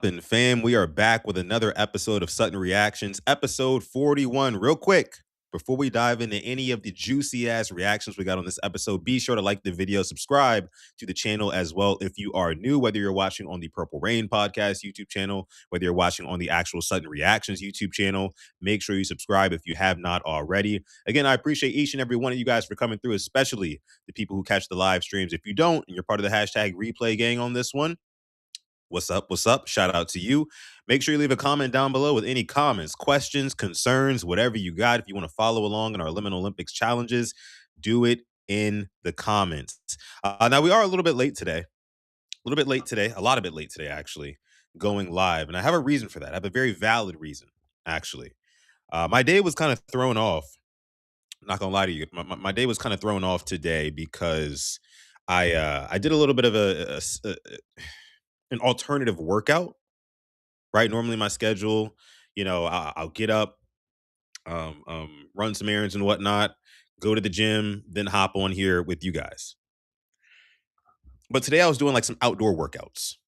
And fam, we are back with another episode of Sutton Reactions, episode 41. Real quick, before we dive into any of the juicy ass reactions we got on this episode, be sure to like the video, subscribe to the channel as well if you are new, whether you're watching on the Purple Rain podcast YouTube channel, whether you're watching on the actual Sutton Reactions YouTube channel. Make sure you subscribe if you have not already. Again, I appreciate each and every one of you guys for coming through, especially the people who catch the live streams. If you don't, and you're part of the hashtag replay gang on this one, what's up? What's up? Shout out to you. Make sure you leave a comment down below with any comments, questions, concerns, whatever you got. If you want to follow along in our Liminal Olympics challenges, do it in the comments. Now, we are a little bit late today. A lot of bit late today, actually, going live. And I have a reason for that. I have a very valid reason, actually. My day was kind of thrown off. I'm not going to lie to you. My day was kind of thrown off today because I did a little bit of an alternative workout, right? Normally my schedule, I'll get up, run some errands and whatnot, go to the gym, then hop on here with you guys. But today I was doing like some outdoor workouts.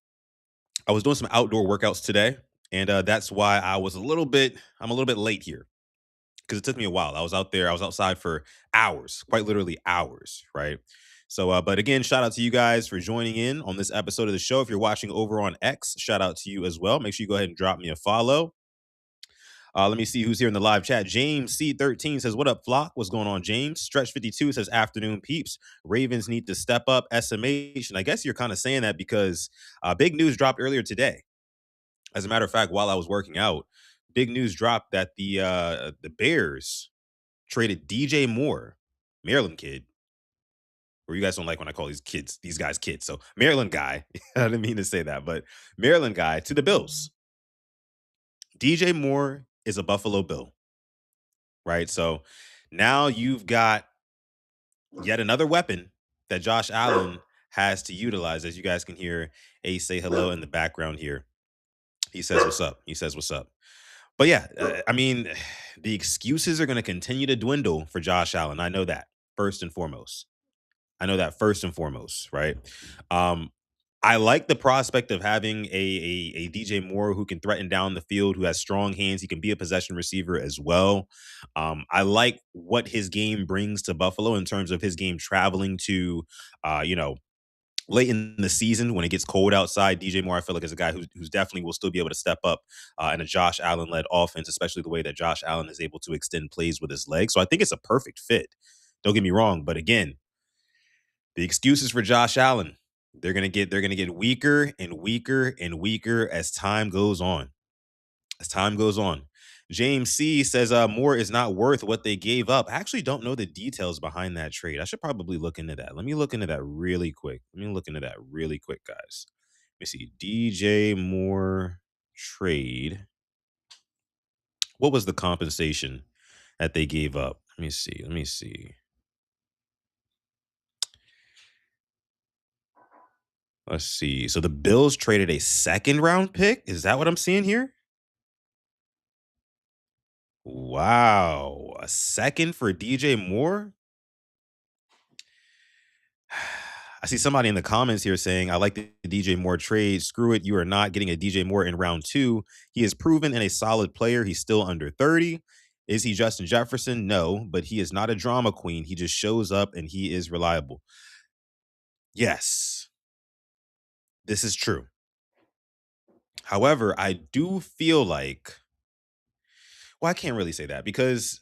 I was doing some outdoor workouts today, and that's why I'm a little bit late here because it took me a while. I was outside for hours, quite literally hours, right? So, but again, shout out to you guys for joining in on this episode of the show. If you're watching over on X, shout out to you as well. Make sure you go ahead and drop me a follow. Let me see who's here in the live chat. James C13 says, "What up, Flock? What's going on, James?" Stretch 52 says, "Afternoon, peeps. Ravens need to step up SMH." And I guess you're kind of saying that because big news dropped earlier today. As a matter of fact, while I was working out, big news dropped that the Bears traded DJ Moore, Maryland kid. Or you guys don't like when I call these guys kids. So Maryland guy, I didn't mean to say that, but Maryland guy to the Bills. DJ Moore is a Buffalo Bill, right? So now you've got yet another weapon that Josh Allen has to utilize. As you guys can hear Ace say hello in the background here. He says, "What's up?" He says, "What's up?" But yeah, I mean, the excuses are going to continue to dwindle for Josh Allen. I know that first and foremost. Right? Um, I like the prospect of having a DJ Moore who can threaten down the field, who has strong hands. He can be a possession receiver as well. I like what his game brings to Buffalo in terms of his game traveling to, late in the season when it gets cold outside. DJ Moore, I feel like, is a guy who's definitely will still be able to step up in a Josh Allen led offense, especially the way that Josh Allen is able to extend plays with his legs. So I think it's a perfect fit. Don't get me wrong, but again, the excuses for Josh Allen, they're gonna get weaker and weaker and weaker as time goes on. As time goes on. James C says Moore is not worth what they gave up. I actually don't know the details behind that trade. I should probably look into that. Let me look into that really quick. Guys. Let me see. DJ Moore trade. What was the compensation that they gave up? Let me see. Let's see. So the Bills traded a second round pick. Is that what I'm seeing here? Wow. A second for DJ Moore? I see somebody in the comments here saying, "I like the DJ Moore trade. Screw it. You are not getting a DJ Moore in round two. He is proven and a solid player. He's still under 30. Is he Justin Jefferson? No, but he is not a drama queen. He just shows up and he is reliable." Yes, this is true. However, I do feel like, well, I can't really say that because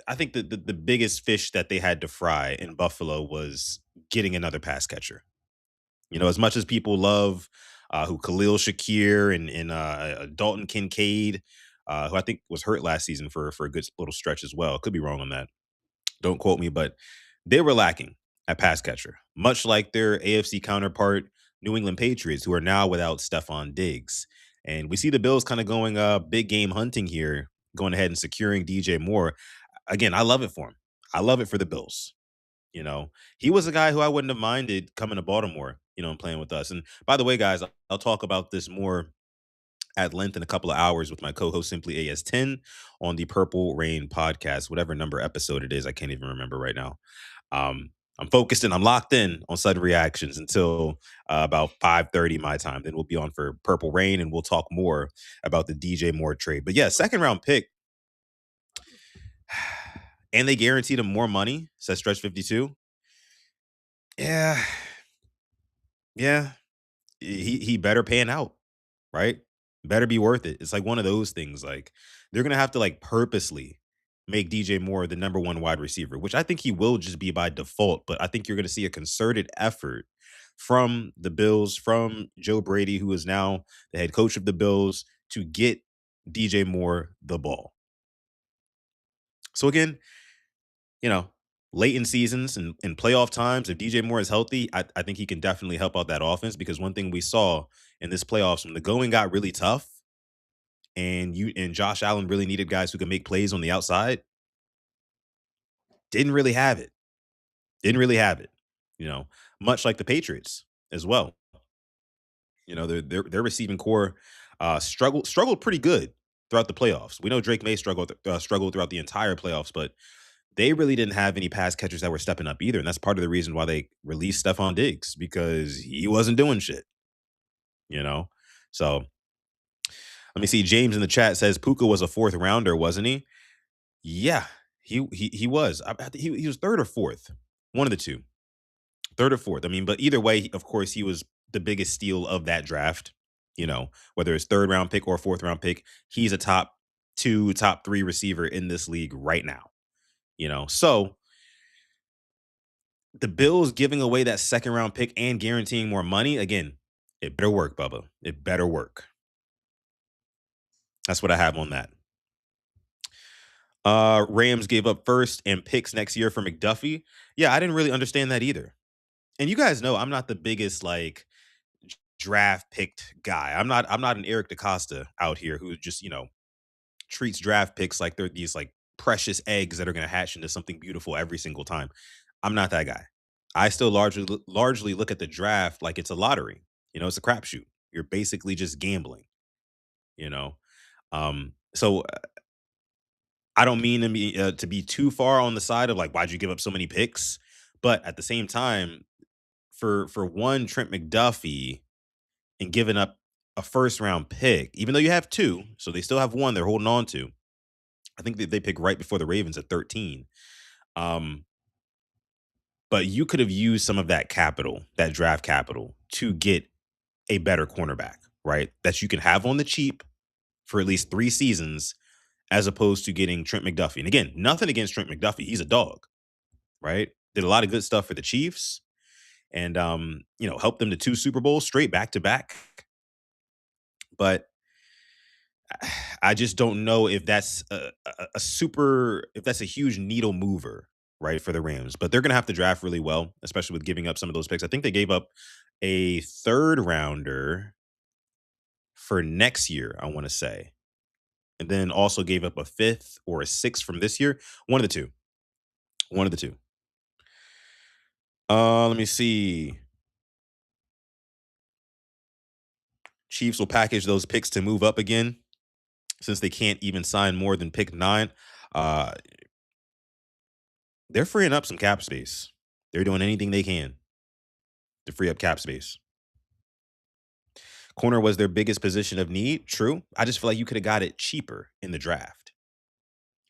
I think the biggest fish that they had to fry in Buffalo was getting another pass catcher. As much as people love who Khalil Shakir and Dalton Kincaid, who I think was hurt last season for a good little stretch as well. Could be wrong on that. Don't quote me, but they were lacking at pass catcher, much like their AFC counterpart, New England Patriots, who are now without Stephon Diggs. And we see the Bills kind of going big game hunting here, going ahead and securing DJ Moore. Again, I love it for him. I love it for the Bills. He was a guy who I wouldn't have minded coming to Baltimore, and playing with us. And by the way, guys, I'll talk about this more at length in a couple of hours with my co-host Simply AS10 on the Purple Rain podcast, whatever number episode it is. I can't even remember right now. I'm focused and I'm locked in on Sudden Reactions until about 5:30 my time. Then we'll be on for Purple Rain and we'll talk more about the DJ Moore trade. But yeah, second round pick, and they guaranteed him more money, says Stretch 52. Yeah, yeah. He better pan out, right? Better be worth it. It's like one of those things. Like they're gonna have to like purposely make DJ Moore the number one wide receiver, which I think he will just be by default. But I think you're gonna see a concerted effort from the Bills, from Joe Brady, who is now the head coach of the Bills, to get DJ Moore the ball. So again, you know, late in seasons and in playoff times, if DJ Moore is healthy, I think he can definitely help out that offense because one thing we saw in this playoffs when the going got really tough and you and Josh Allen really needed guys who could make plays on the outside, didn't really have it. Didn't really have it. You know, much like the Patriots as well. You know, their receiving core struggled pretty good throughout the playoffs. We know Drake May struggled throughout the entire playoffs, but they really didn't have any pass catchers that were stepping up either, and that's part of the reason why they released Stephon Diggs because he wasn't doing shit, you know? So, let me see, James in the chat says Puka was a fourth rounder, wasn't he? Yeah, he was. He was third or fourth, one of the two, third or fourth. I mean, but either way, of course, he was the biggest steal of that draft. You know, whether it's third round pick or fourth round pick, he's a top two, top three receiver in this league right now. You know, so the Bills giving away that second round pick and guaranteeing more money, again, it better work, Bubba. It better work. That's what I have on that. Rams gave up first and picks next year for McDuffie. Yeah, I didn't really understand that either. And you guys know I'm not the biggest like draft picked guy. I'm not an Eric DaCosta out here who just, treats draft picks like they're these like precious eggs that are going to hatch into something beautiful every single time. I'm not that guy. I still largely look at the draft like it's a lottery. You know, it's a crapshoot. You're basically just gambling. You know, so I don't mean to be too far on the side of like why'd you give up so many picks, but at the same time, for one Trent McDuffie and giving up a first round pick, even though you have two, so they still have one they're holding on to. I think that they pick right before the Ravens at 13. Um, but you could have used some of that capital, that draft capital, to get a better cornerback, right? That you can have on the cheap for at least 3 seasons, as opposed to getting Trent McDuffie. And again, nothing against Trent McDuffie. He's a dog, right? Did a lot of good stuff for the Chiefs and helped them to 2 Super Bowls straight back to back. But I just don't know if that's if that's a huge needle mover, right, for the Rams. But they're gonna have to draft really well, especially with giving up some of those picks. I think they gave up a third rounder for next year, I want to say. And then also gave up a fifth or a sixth from this year. One of the two. One of the two. Let me see. Chiefs will package those picks to move up again since they can't even sign more than pick 9. Uh, they're freeing up some cap space. They're doing anything they can to free up cap space. Corner was their biggest position of need. True. I just feel like you could have got it cheaper in the draft.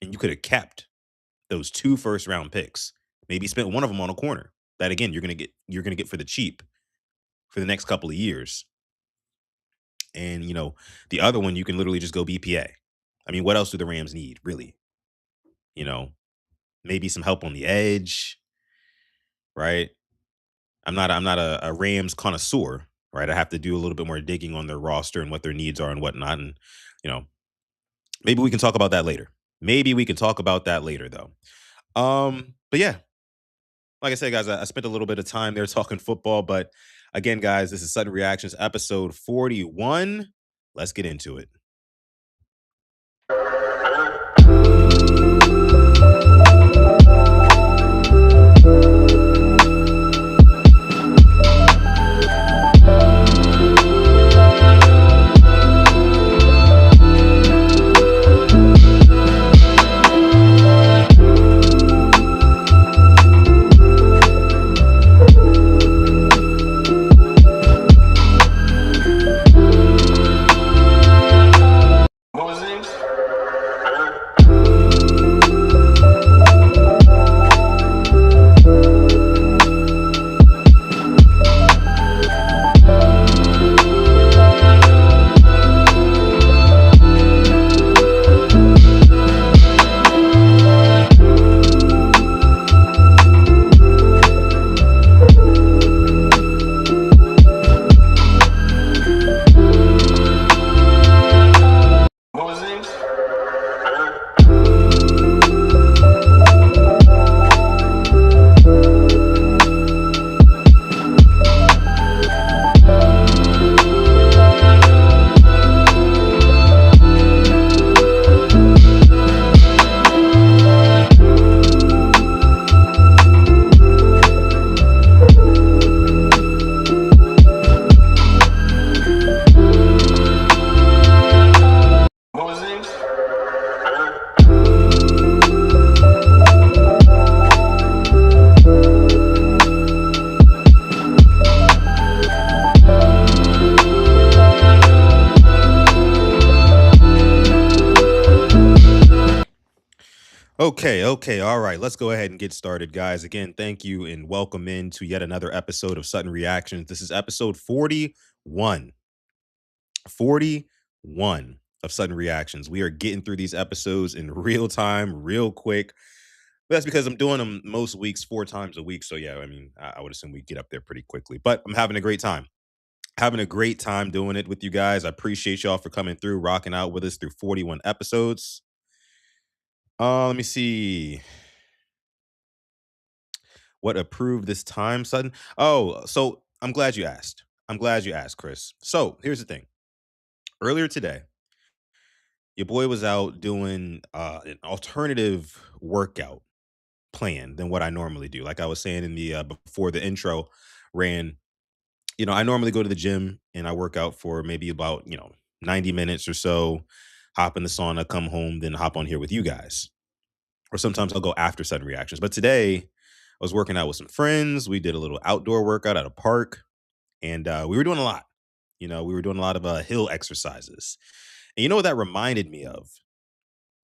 And you could have kept those 2 first round picks. Maybe spent one of them on a corner. That again, you're gonna get for the cheap for the next couple of years. And the other one you can literally just go BPA. I mean, what else do the Rams need, really? Maybe some help on the edge, right? I'm not a Rams connoisseur, right? I have to do a little bit more digging on their roster and what their needs are and whatnot. And, maybe we can talk about that later. Maybe we can talk about that later, though. But yeah, like I said, guys, I spent a little bit of time there talking football. But again, guys, this is Sudden Reactions, episode 41. Let's get into it. Okay, okay, all right. Let's go ahead and get started, guys. Again, thank you and welcome in to yet another episode of Sutton Reactions. This is episode 41. 41 of Sudden Reactions. We are getting through these episodes in real time, real quick. That's because I'm doing them most weeks, 4 times a week. So, yeah, I mean, I would assume we get up there pretty quickly, but I'm having a great time. Having a great time doing it with you guys. I appreciate y'all for coming through, rocking out with us through 41 episodes. Let me see what approved this time, Sudden. Oh, so I'm glad you asked. I'm glad you asked, Chris. So here's the thing. Earlier today, your boy was out doing an alternative workout plan than what I normally do. Like I was saying in the before the intro ran, I normally go to the gym and I work out for maybe about 90 minutes or so, hop in the sauna, come home, then hop on here with you guys. Or sometimes I'll go after sudden reactions. But today I was working out with some friends. We did a little outdoor workout at a park, and we were doing a lot. We were doing a lot of hill exercises. And you know what that reminded me of?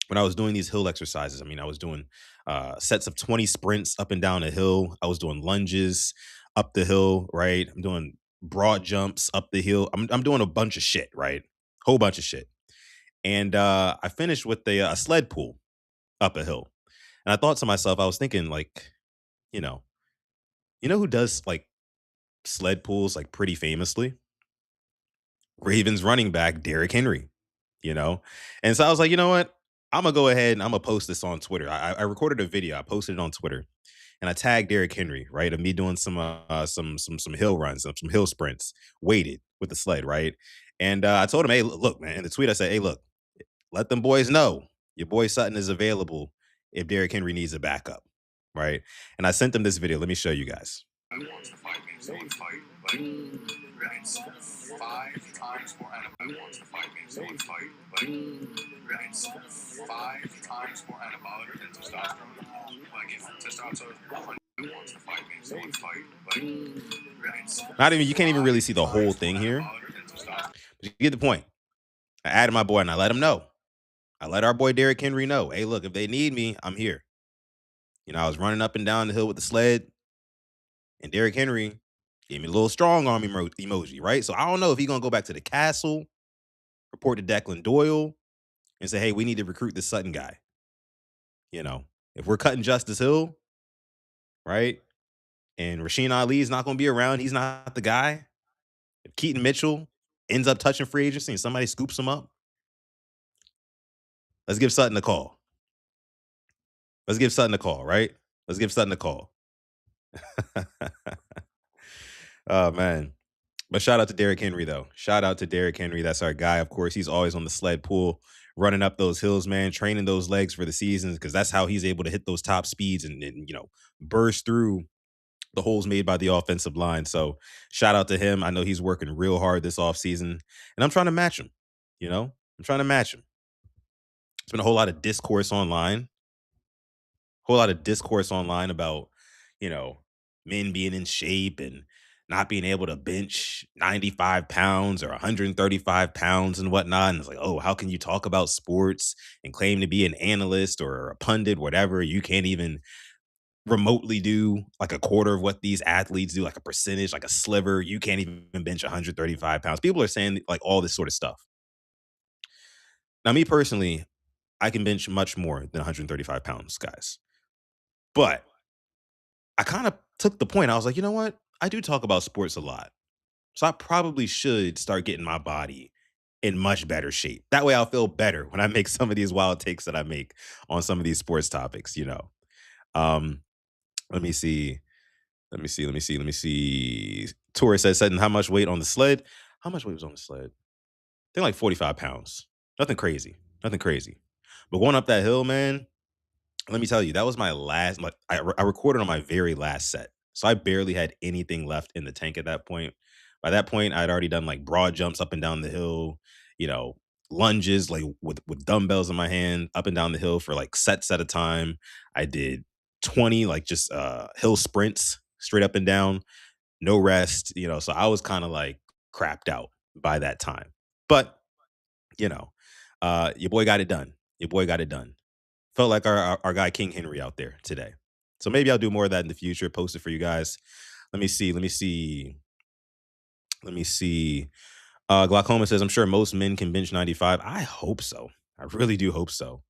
When I was doing these hill exercises, I mean, I was doing sets of 20 sprints up and down a hill. I was doing lunges up the hill, right? I'm doing broad jumps up the hill. I'm doing a bunch of shit, right? Whole bunch of shit. And I finished with a sled pull up a hill. And I thought to myself, I was thinking, like, you know, who does like sled pulls like pretty famously? Ravens running back Derrick Henry, you know? And so I was like, you know what? I'm gonna go ahead and I'm gonna post this on Twitter. I recorded a video, I posted it on Twitter, and I tagged Derrick Henry, right? Of me doing some hill runs, some hill sprints, weighted with the sled, right? And I told him, hey, look, man. In the tweet, I said, hey, look, let them boys know your boy Sutton is available if Derrick Henry needs a backup, right? And I sent them this video. Let me show you guys. Who wants to fight me? Someone fight. Like, it's 5 times more antibiotic. Who wants to fight me? Someone fight. Like, it's 5 times more antibiotic than testosterone. Like, if testosterone. Who wants to fight me? Someone fight. Like, it's not even. You can't even really see the whole thing here. But you get the point. I added my boy and I let him know. I let our boy Derrick Henry know. Hey, look, if they need me, I'm here. I was running up and down the hill with the sled, and Derrick Henry gave me a little strong arm emoji, right? So I don't know if he's gonna go back to the castle, report to Declan Doyle, and say, "Hey, we need to recruit this Sutton guy." If we're cutting Justice Hill, right, and Rasheen Ali is not gonna be around, he's not the guy. If Keaton Mitchell ends up touching free agency and somebody scoops him up, let's give Sutton a call. Let's give Sutton a call, right? Let's give Sutton a call. Oh man. But shout out to Derrick Henry, though. Shout out to Derrick Henry. That's our guy. Of course, he's always on the sled pull, running up those hills, man, training those legs for the seasons, because that's how he's able to hit those top speeds and burst through the holes made by the offensive line. So shout out to him. I know he's working real hard this offseason, and I'm trying to match him. I'm trying to match him. There's been a whole lot of discourse online about, you know, men being in shape and not being able to bench 95 pounds or 135 pounds and whatnot. And it's like, oh, how can you talk about sports and claim to be an analyst or a pundit, whatever? You can't even remotely do like a quarter of what these athletes do, like a percentage, like a sliver. You can't even bench 135 pounds. People are saying like all this sort of stuff. Now, me personally, I can bench much more than 135 pounds, guys. But I kind of took the point. I was like, you know what? I do talk about sports a lot. So I probably should start getting my body in much better shape. That way I'll feel better when I make some of these wild takes that I make on some of these sports topics. Um, let me see. Let me see. Tori says, Sutton, how much weight on the sled? How much weight was on the sled? I think like 45 pounds. Nothing crazy. Nothing crazy. But going up that hill, man, let me tell you, that was my last. I recorded on my very last set, so I barely had anything left in the tank at that point. By that point, I'd already done like broad jumps up and down the hill, you know, lunges like with dumbbells in my hand up and down the hill for like sets at a time. I did 20 like just hill sprints straight up and down, no rest. So I was kind of like crapped out by that time. But you know, your boy got it done. Your boy got it done. Felt like our guy King Henry out there today. So maybe I'll do more of that in the future. Post it for you guys. Let me see. Let me see. Let me see. Glaucoma says, I'm sure most men can bench 95. I hope so. I really do hope so.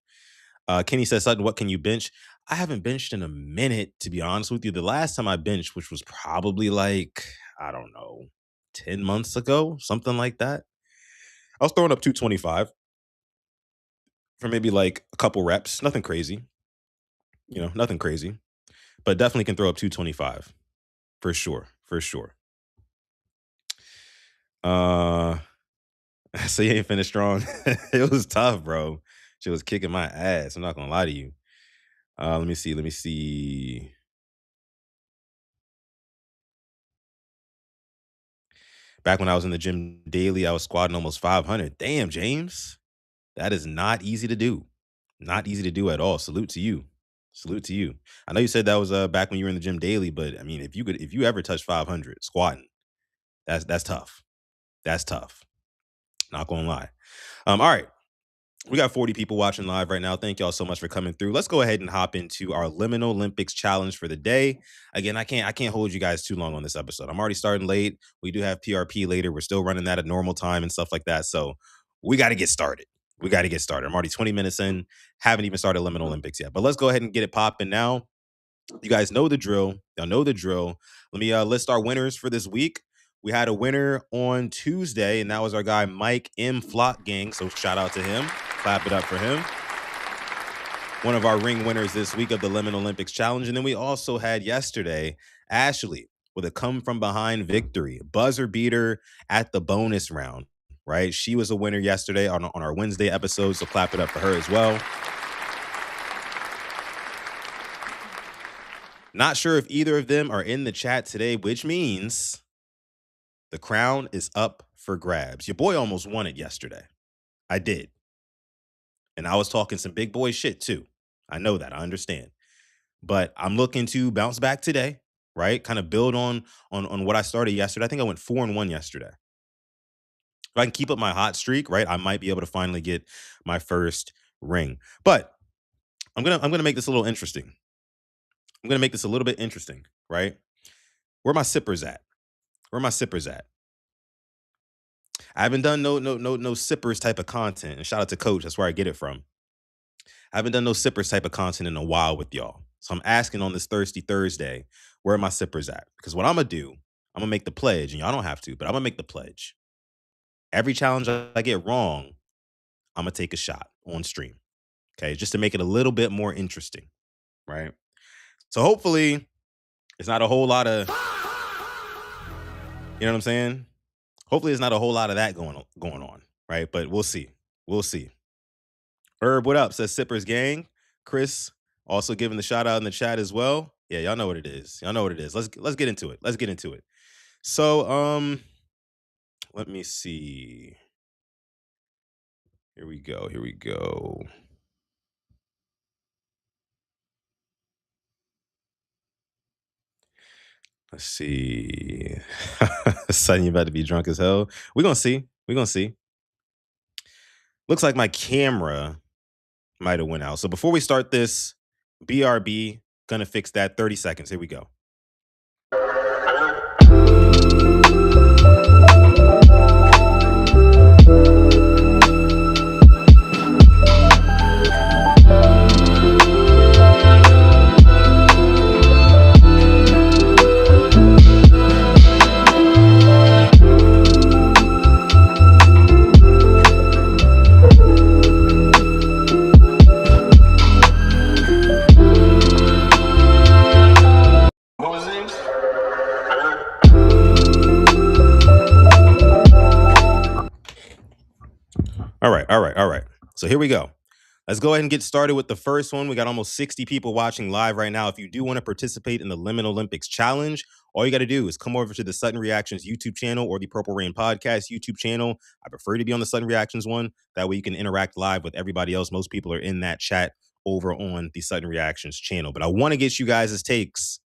Kenny says, Sutton, what can you bench? I haven't benched in a minute, to be honest with you. The last time I benched, which was probably like, I don't know, 10 months ago, something like that. I was throwing up 225 for maybe like a couple reps. Nothing crazy, nothing crazy, but definitely can throw up 225 for sure. For sure. Uh, so you ain't finished strong. It was tough, bro. She was kicking my ass. I'm not gonna lie to you. Let me see. Let me see. Back when I was in the gym daily, I was squatting almost 500. Damn, James, that is not easy to do. Not easy to do at all. Salute to you. Salute to you. I know you said that was back when you were in the gym daily, but I mean, if you ever touch 500 squatting, that's tough. That's tough. Not gonna lie. All right. We got 40 people watching live right now. Thank y'all so much for coming through. Let's go ahead and hop into our Liminal Olympics challenge for the day. Again, I can't hold you guys too long on this episode. I'm already starting late. We do have PRP later. We're still running that at normal time and stuff like that. So we got to get started. We got to get started. I'm already 20 minutes in. Haven't even started Liminal Olympics yet. But let's go ahead and get it popping now. You guys know the drill. Y'all know the drill. Let me list our winners for this week. We had a winner on Tuesday, and that was our guy Mike M. Flock Gang. So shout out to him. Clap it up for him. One of our ring winners this week of the Lemon Olympics Challenge. And then we also had yesterday Ashley with a come from behind victory, buzzer beater at the bonus round, right? She was a winner yesterday on our Wednesday episode. So clap it up for her as well. Not sure if either of them are in the chat today, which means the crown is up for grabs. Your boy almost won it yesterday. I did. And I was talking some big boy shit too. I know that. I understand. But I'm looking to bounce back today, right? Kind of build on what I started yesterday. I think I went 4-1 yesterday. If I can keep up my hot streak, right, I might be able to finally get my first ring. But I'm gonna make this a little interesting. I'm gonna make this a little bit interesting, right? Where my sippers at? Where my sippers at? I haven't done no sippers type of content. And shout out to Coach. That's where I get it from. I haven't done no sippers type of content in a while with y'all. So I'm asking on this Thirsty Thursday, where are my sippers at? Because what I'm going to do, I'm going to make the pledge, and y'all don't have to, but I'm going to make the pledge. Every challenge I get wrong, I'm going to take a shot on stream. Okay, just to make it a little bit more interesting, right? So hopefully it's not a whole lot of, you know what I'm saying? Hopefully it's not a whole lot of that going on, right? But we'll see. We'll see. Herb, what up? Says Sippers Gang. Chris also giving the shout out in the chat as well. Yeah, y'all know what it is. Y'all know what it is. Let's get into it. Let's get into it. So, let me see. Here we go. Here we go. Let's see. Son, you about to be drunk as hell. We're gonna see. We're gonna see. Looks like my camera might have went out. So before we start this, BRB, gonna fix that. 30 seconds. Here we go. All right. So here we go. Let's go ahead and get started with the first one. We got almost 60 people watching live right now. If you do want to participate in the Lemon Olympics Challenge, all you got to do is come over to the Sutton Reactions YouTube channel or the Purple Rain Podcast YouTube channel. I prefer to be on the Sutton Reactions one. That way you can interact live with everybody else. Most people are in that chat over on the Sutton Reactions channel. But I want to get you guys' takes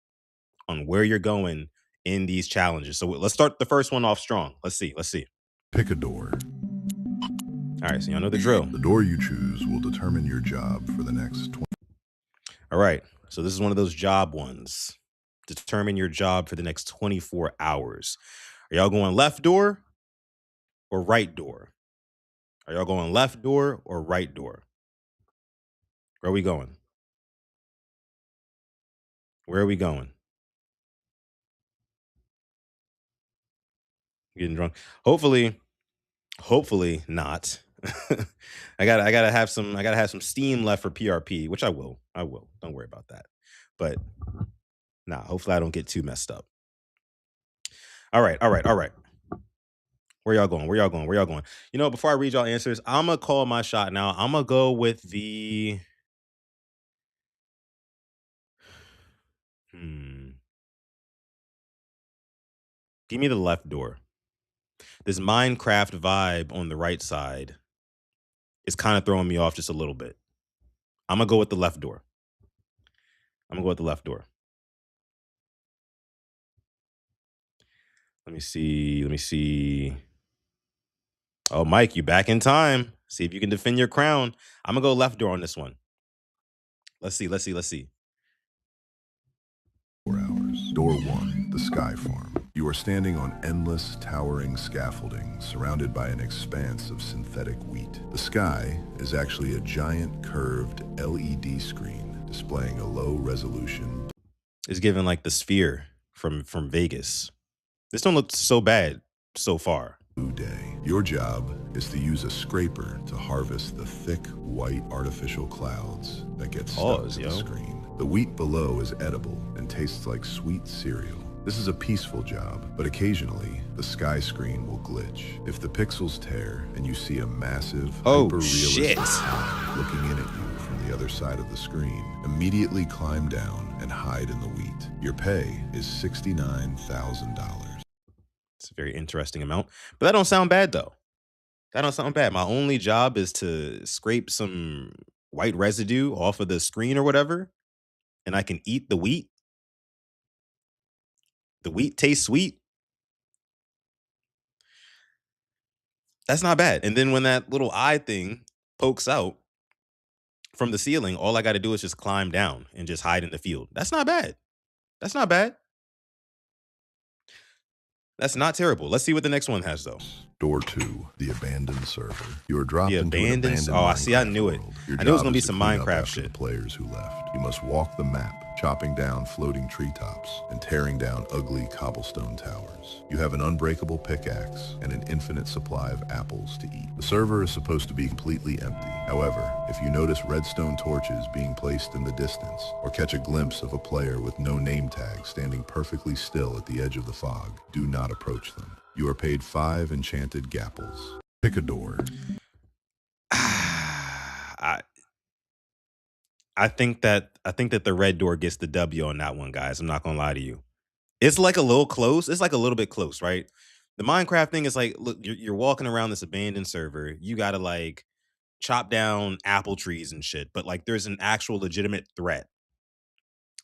on where you're going in these challenges. So let's start the first one off strong. Let's see. Pick a door. All right, so y'all know the drill. The door you choose will determine your job for the next 20. All right, so this is one of those job ones. Determine your job for the next 24 hours. Are y'all going left door or right door? Are y'all going left door or right door? Where are we going? Where are we going? Getting drunk. Hopefully not. I gotta have some steam left for PRP, which I will. I will. Don't worry about that. But nah, hopefully I don't get too messed up. All right, all right, all right. Where y'all going? Where y'all going? Where y'all going? You know, before I read y'all answers, I'm gonna call my shot now. I'm gonna go with the hmm. Give me the left door. This Minecraft vibe on the right side is kind of throwing me off just a little bit. I'm gonna go with the left door. I'm gonna go with the left door. Let me see. Let me see. Oh, Mike, you back in time. See if you can defend your crown. I'm gonna go left door on this one. Let's see. Let's see. Let's see. 4 hours. Door 1, the Sky Farm. You are standing on endless, towering scaffolding surrounded by an expanse of synthetic wheat. The sky is actually a giant curved LED screen displaying a low-resolution It's giving like the sphere from Vegas. This don't look so bad so far. blue day. Your job is to use a scraper to harvest the thick, white artificial clouds that get stuck Pause, to yo. the screen. The wheat below is edible and tastes like sweet cereal. This is a peaceful job, but occasionally the sky screen will glitch. If the pixels tear and you see a massive, Oh, hyper-realistic shit. cat looking in at you from the other side of the screen, immediately climb down and hide in the wheat. Your pay is $69,000. It's a very interesting amount, but that don't sound bad though. That don't sound bad. My only job is to scrape some white residue off of the screen or whatever, and I can eat the wheat. The wheat tastes sweet. That's not bad. And then when that little eye thing pokes out from the ceiling, all I got to do is just climb down and just hide in the field. That's not bad. That's not bad. That's not terrible. Let's see what the next one has though. Door 2, the abandoned server. You are The dropped into an abandoned. abandoned Oh, I see. I Minecraft knew it. world. Your I knew it was job gonna be is to some clean up Minecraft after the shit. players who left. You must walk the map, chopping down floating treetops and tearing down ugly cobblestone towers. You have an unbreakable pickaxe and an infinite supply of apples to eat. The server is supposed to be completely empty. However, if you notice redstone torches being placed in the distance, or catch a glimpse of a player with no name tag standing perfectly still at the edge of the fog, do not approach them. You are paid 5 enchanted gapples. Pick a door. I I think that the red door gets the W on that one, guys. I'm not gonna lie to you. It's like a little close. It's like a little bit close, right? The Minecraft thing is like, look, you're walking around this abandoned server. You gotta like chop down apple trees and shit, but like there's an actual legitimate threat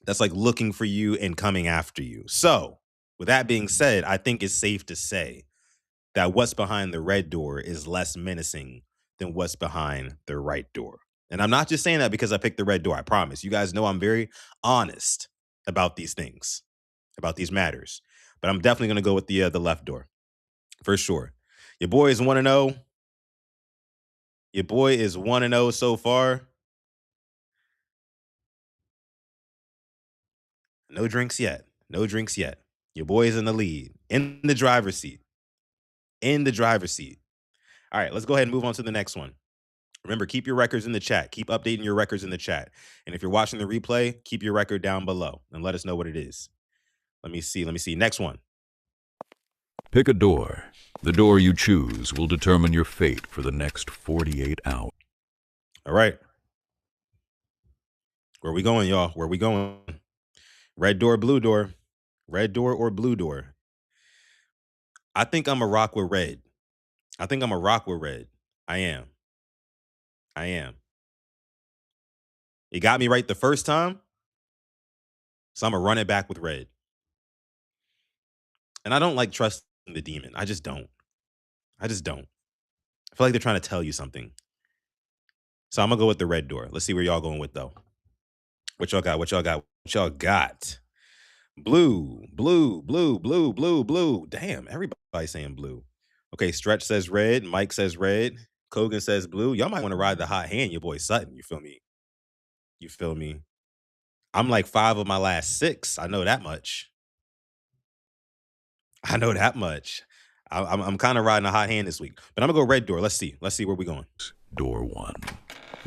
that's like looking for you and coming after you. So, with that being said, I think it's safe to say that what's behind the red door is less menacing than what's behind the right door. And I'm not just saying that because I picked the red door. I promise. You guys know I'm very honest about these things, about these matters. But I'm definitely going to go with the left door for sure. Your boy is 1-0. Your boy is 1-0 so far. No drinks yet. No drinks yet. Your boy is in the lead, in the driver's seat. In the driver's seat. All right, let's go ahead and move on to the next one. Remember, keep your records in the chat. Keep updating your records in the chat. And if you're watching the replay, keep your record down below and let us know what it is. Let me see. Let me see. Next one. Pick a door. The door you choose will determine your fate for the next 48 hours. All right. Where we going, y'all? Where we going? Red door, blue door. Red door or blue door? I think I'm a rock with red. I think I'm a rock with red. I am. I am. It got me right the first time. So I'm going to run it back with red. And I don't like trusting the demon. I just don't. I just don't. I feel like they're trying to tell you something. So I'm gonna go with the red door. Let's see where y'all going with though. What y'all got? What y'all got? What y'all got? Blue, blue, blue, blue, blue, blue. Damn, everybody saying blue. Okay, Stretch says red. Mike says red. Kogan says blue. Y'all might want to ride the hot hand, your boy Sutton. You feel me? You feel me? I'm like 5 of my last 6. I know that much. I know that much. I'm kind of riding a hot hand this week, but I'm gonna go red door. Let's see. Let's see where we going. Door 1.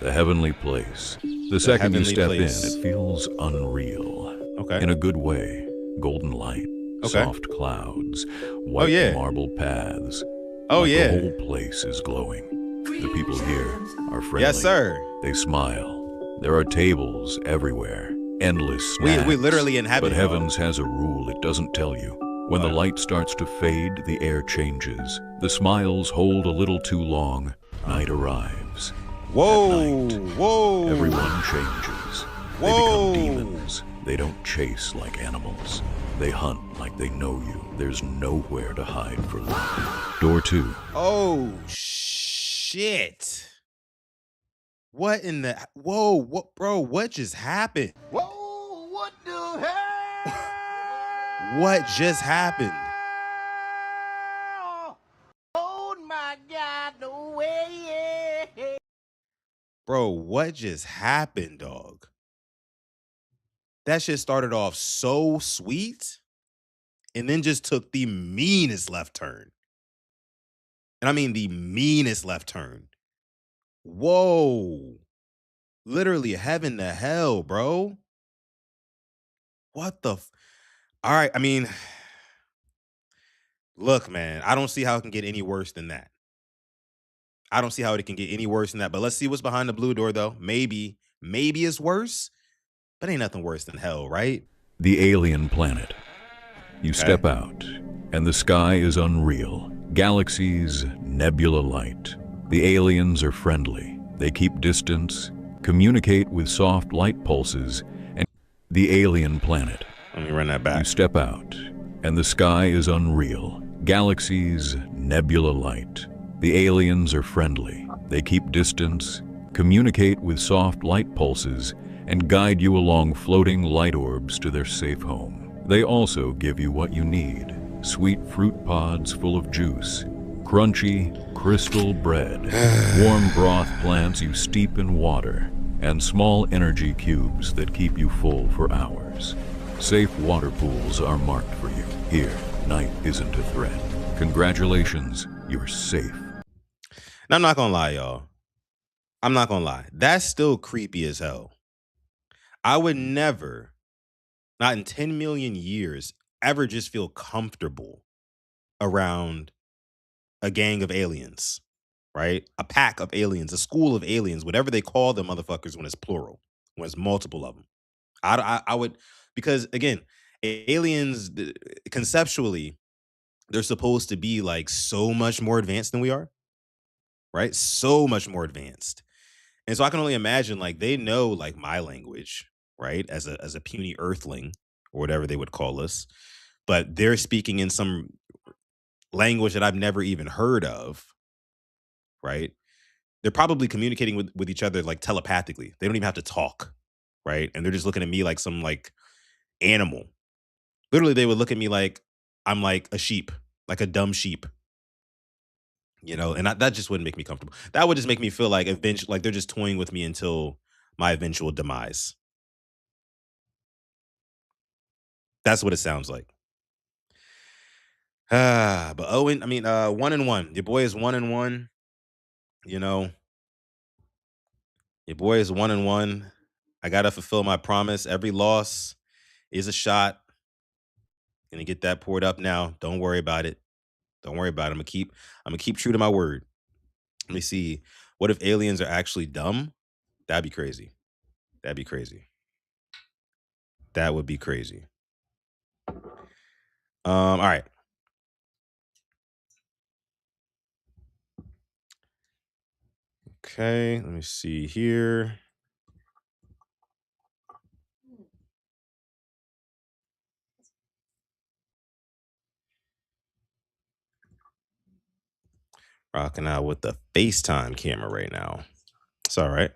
The heavenly place. The The second you heavenly step place. in, it feels unreal. Okay. In a good way. Golden light, Okay. soft clouds, Oh white yeah. marble paths. Oh Like yeah. the whole place is glowing. The people here are friendly. Yes, sir. They smile. There are tables everywhere. Endless We snacks. literally in heaven. But y'all. heavens has a rule it doesn't tell you. When the What? light starts to fade, the air changes. The smiles hold a little too long. Night arrives. Whoa. At night, Whoa. everyone changes. They Whoa. become demons. They don't chase like animals. They hunt like they know you. There's nowhere to hide for long. Door 2. Oh shit. What in the whoa, what bro, what just happened? Whoa, what the hell? What just happened? Oh my God, no way. Bro, what just happened, dog? That shit started off so sweet and then just took the meanest left turn. And I mean the meanest left turn. Whoa. Literally heaven to hell, bro. What the all right, I mean, look, man, I don't see how it can get any worse than that. I don't see how it can get any worse than that. But let's see what's behind the blue door, though. Maybe it's worse, but ain't nothing worse than hell, right? The alien planet. You step out, and the sky is unreal. Galaxies, nebula light. The aliens are friendly. They keep distance, communicate with soft light pulses, and the alien planet. Let me run that You back. step out, and the sky is unreal. Galaxies, nebula light. The aliens are friendly. They keep distance, communicate with soft light pulses, and guide you along floating light orbs to their safe home. They also give you what you need. Sweet fruit pods full of juice, crunchy, crystal bread, warm broth plants you steep in water, and small energy cubes that keep you full for hours. Safe water pools are marked for you. Here, night isn't a threat. Congratulations, you're safe. Now, I'm not gonna lie, y'all. I'm not gonna lie. That's still creepy as hell. I would never, not in 10 million years, ever just feel comfortable around a gang of aliens, right? A pack of aliens, a school of aliens, whatever they call them motherfuckers when it's plural, when it's multiple of them. I would, because again, aliens conceptually, they're supposed to be like so much more advanced than we are, right? So much more advanced. And so I can only imagine like they know like my language, right? As a puny earthling or whatever they would call us, but they're speaking in some language that I've never even heard of, right? They're probably communicating with each other like telepathically. They don't even have to talk, right? And they're just looking at me like some like animal. Literally, they would look at me like I'm like a sheep, like a dumb sheep, and that just wouldn't make me comfortable. That would just make me feel like eventually, like they're just toying with me until my eventual demise. That's what it sounds like. But Owen, I mean, 1-1. Your boy is 1-1. You know, your boy is 1-1. I gotta fulfill my promise. Every loss is a shot. Gonna get that poured up now. Don't worry about it. Don't worry about it. I'm gonna keep true to my word. Let me see. What if aliens are actually dumb? That'd be crazy. That'd be crazy. That would be crazy. All right. Okay, let me see here. Rocking out with the FaceTime camera right now. It's all right.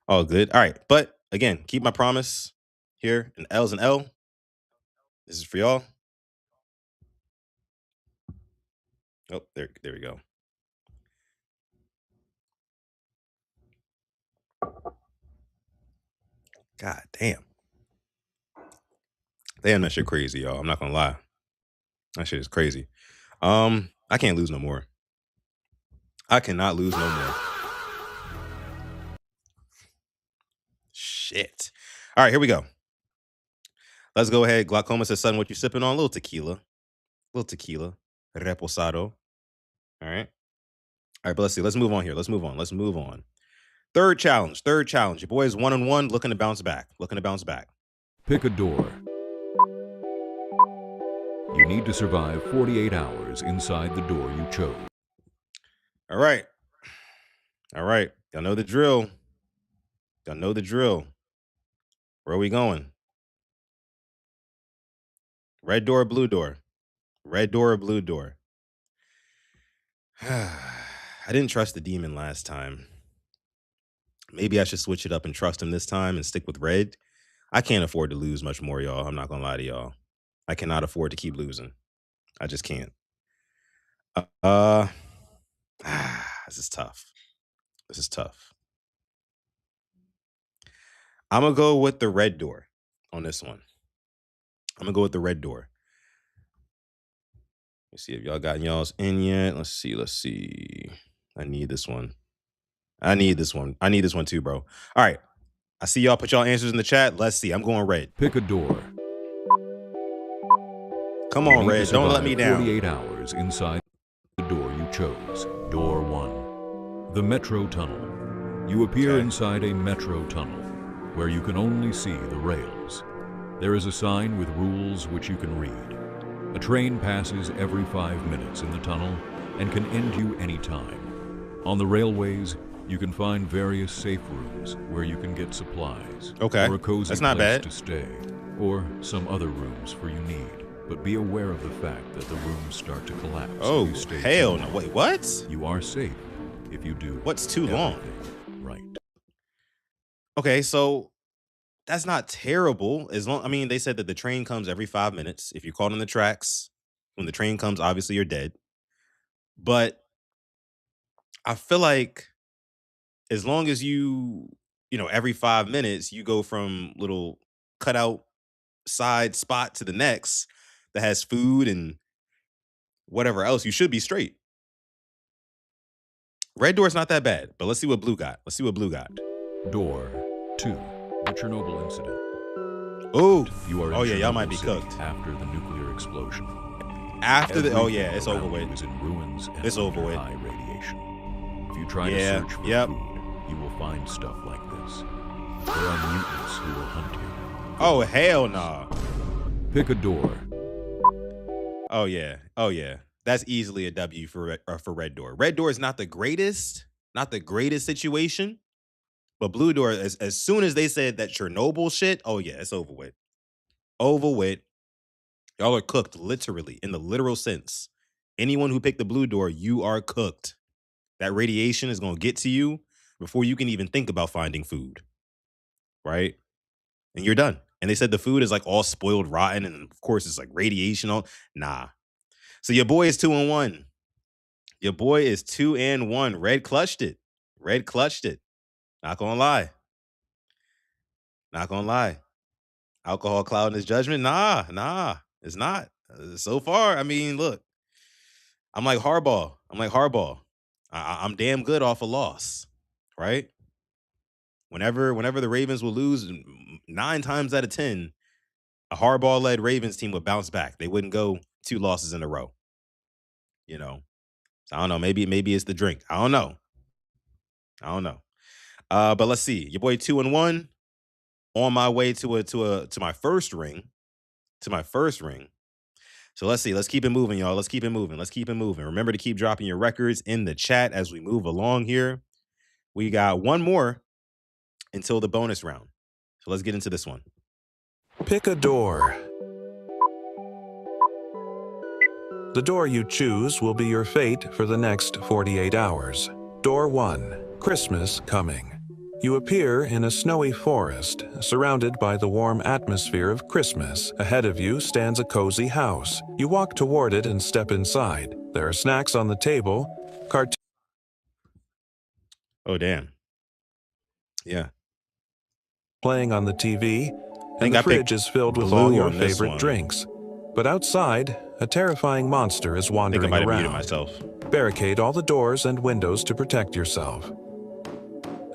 All good. All right. But again, keep my promise here. An L's an L. This is for y'all. Oh, there we go. God damn. Damn, that shit crazy, y'all. I'm not gonna lie. That shit is crazy. I can't lose no more. I cannot lose no more. Shit. All right, here we go. Let's go ahead. Glaucoma says, son, what you sipping on? A little tequila. Reposado. All right. All right, but let's see. Let's move on here. Let's move on. Third challenge. Your boy is 1-on-1, looking to bounce back. Pick a door. You need to survive 48 hours inside the door you chose. All right. Y'all know the drill. Where are we going? Red door or blue door? I didn't trust the demon last time. Maybe I should switch it up and trust him this time and stick with red. I can't afford to lose much more, y'all. I'm not gonna lie to y'all. I cannot afford to keep losing. I just can't. This is tough. I'm gonna go with the red door on this one. Let's see if y'all got y'all's in yet. Let's see. I need this one too, bro. All right. I see y'all put y'all answers in the chat. Let's see. I'm going red. Pick a door. Come on, red. Don't let me down. 48 hours inside the door you chose. Door 1. The metro tunnel. You appear inside a metro tunnel where you can only see the rails. There is a sign with rules which you can read. A train passes every 5 minutes in the tunnel and can end you anytime. On the railways, you can find various safe rooms where you can get supplies. Okay, or a cozy that's not place bad. to stay, or some other rooms for you need. But be aware of the fact that the rooms start to collapse. Oh, if you stay hell too no. long. Wait, what? You are safe if you do. What's too long? everything right. Okay, so that's not terrible. They said that the train comes every 5 minutes. If you're caught on the tracks, when the train comes, obviously you're dead. But I feel like as long as every 5 minutes you go from little cutout side spot to the next that has food and whatever else, you should be straight. Red door's not that bad, but let's see what blue got. Door 2. The Chernobyl incident. Oh, You are in yeah, y'all Chernobyl might be City cooked. after the nuclear explosion. It's over Everything with. around you is in ruins and It's over under with. high radiation. If you try to Yeah, search for yep. food, you will find stuff like this. There are mutants who will hunt you. Oh, hell nah. Pick a door. Oh yeah. That's easily a W for red door. Red door is not the greatest situation, but blue door, as soon as they said that Chernobyl shit, oh yeah, it's over with. Y'all are cooked, literally, in the literal sense. Anyone who picked the blue door, you are cooked. That radiation is gonna get to you before you can even think about finding food, right? And you're done. And they said the food is like all spoiled, rotten, and of course it's like radiation. Nah. So your boy is 2-1. Your boy is 2-1. Red clutched it. Not gonna lie. Alcohol clouding his judgment? Nah. It's not. So far, look, I'm like Harbaugh. I'm damn good off a loss, right? Whenever the Ravens will lose, 9 times out of 10, a Harbaugh-led Ravens team would bounce back. They wouldn't go 2 losses in a row. So I don't know. Maybe it's the drink. I don't know. But let's see. Your boy 2-1. On my way to my first ring. So let's see. Let's keep it moving, y'all. Let's keep it moving. Remember to keep dropping your records in the chat as we move along here. We got one more until the bonus round. So let's get into this one. Pick a door. The door you choose will be your fate for the next 48 hours. Door 1. Christmas coming. You appear in a snowy forest, surrounded by the warm atmosphere of Christmas. Ahead of you stands a cozy house. You walk toward it and step inside. There are snacks on the table, cartoons Oh damn. Yeah. playing on the TV, I and think the I fridge picked is filled with all blue your on this favorite one. drinks. But outside, a terrifying monster is I think I wandering might have muted around. myself. Barricade all the doors and windows to protect yourself.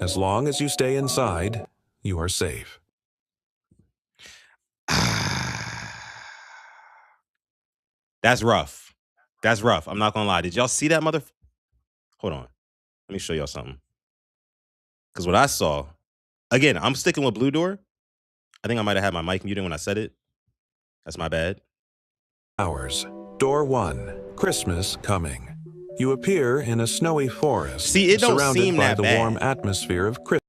As long as you stay inside, you are safe. That's rough. That's rough. I'm not gonna lie. Did y'all see that mother? Hold on. Let me show y'all something. Because what I saw, again, I'm sticking with blue door. I think I might have had my mic muted when I said it. That's my bad. Hours. Door 1. Christmas coming. You appear in a snowy forest, See, it don't surrounded seem by that the warm bad. atmosphere of Christmas.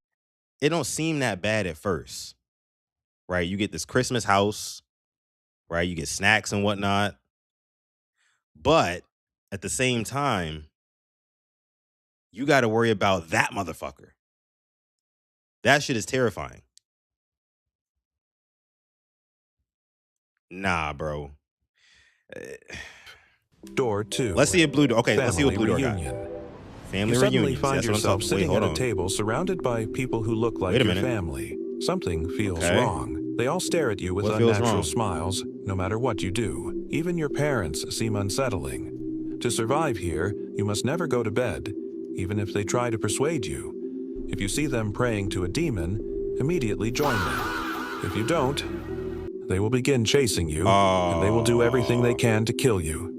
It don't seem that bad at first, right? You get this Christmas house, right? You get snacks and whatnot. But at the same time, you got to worry about that motherfucker. That shit is terrifying. Nah, bro. Door 2. Let's see a blue door. Okay, let's see what Family blue door got. reunion. Family You suddenly reunions. find That's what I'm yourself talking. sitting Wait, at hold a on. table surrounded by people who look like Wait a your minute. family. Something feels Okay. wrong. They all stare at you with What feels unnatural wrong? smiles, no matter what you do. Even your parents seem unsettling. To survive here, you must never go to bed, even if they try to persuade you. If you see them praying to a demon, immediately join them. If you don't, they will begin chasing you, and they will do everything they can to kill you.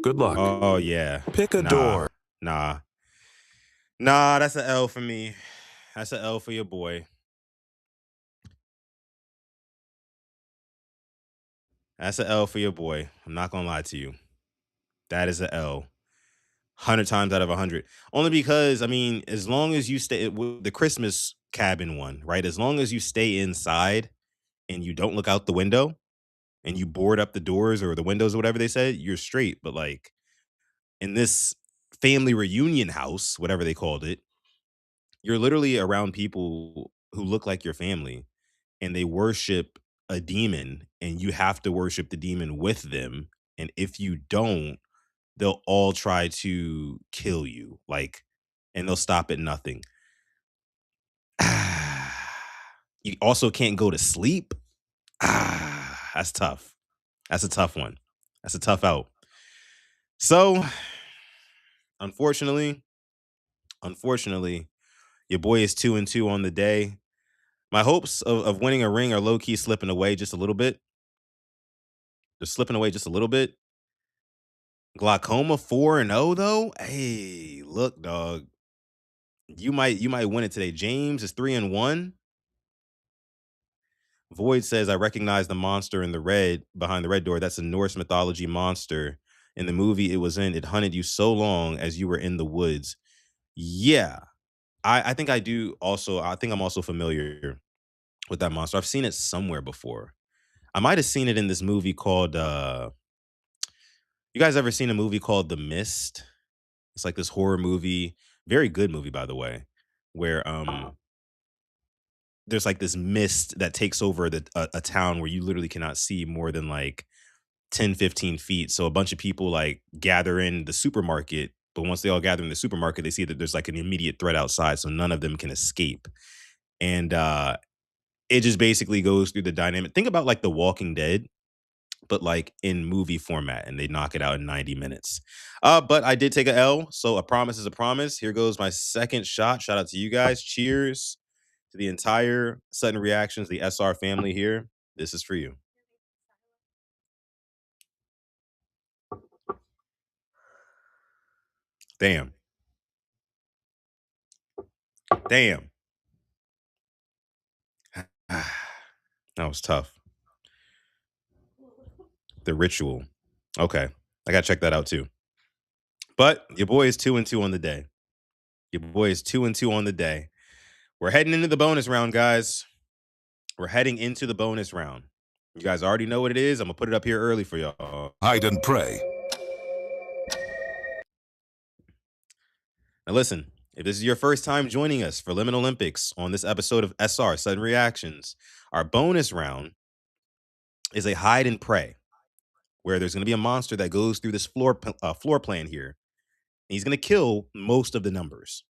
Good luck. Oh, yeah. Pick a door. Nah, that's an L for me. That's an L for your boy. That's an L for your boy. I'm not gonna lie to you. That is an L. 100 times out of 100. Only because, I mean, as long as you stay with the Christmas cabin one, right? As long as you stay inside and you don't look out the window and you board up the doors or the windows or whatever they said, you're straight. But like in this family reunion house, whatever they called it, you're literally around people who look like your family and they worship a demon and you have to worship the demon with them. And if you don't, they'll all try to kill you. Like, and they'll stop at nothing. You also can't go to sleep. That's tough. That's a tough one. That's a tough out. So, unfortunately, your boy is 2-2 on the day. My hopes of winning a ring are low key slipping away just a little bit. They're slipping away just a little bit. Glaucoma 4-0 though. Hey, look, dog. You might win it today. James is 3-1. Void says, I recognize the monster in the red behind the red door. That's a Norse mythology monster. In the movie it was in, it hunted you so long as you were in the woods. Yeah. I think I do also. I think I'm also familiar with that monster. I've seen it somewhere before. I might have seen it in this movie called you guys ever seen a movie called The Mist? It's like this horror movie, very good movie by the way, where there's like this mist that takes over a town where you literally cannot see more than like 10, 15 feet. So a bunch of people like gather in the supermarket, but once they all gather in the supermarket, they see that there's like an immediate threat outside, so none of them can escape. And it just basically goes through the dynamic. Think about like The Walking Dead, but like in movie format, and they knock it out in 90 minutes. But I did take a L, so a promise is a promise. Here goes my second shot. Shout out to you guys. Cheers to the entire Sutton Reactions, the SR family here. This is for you. Damn. Damn. That was tough. The Ritual. Okay. I gotta check that out too. But your boy is 2-2 on the day. Your boy is 2-2 on the day. We're heading into the bonus round, guys. We're heading into the bonus round. You guys already know what it is. I'm gonna put it up here early for y'all. Hide and pray. Now, listen, if this is your first time joining us for Liminal Olympics on this episode of SR, Sudden Reactions, our bonus round is a hide and pray, where there's going to be a monster that goes through this floor plan here. And he's going to kill most of the numbers.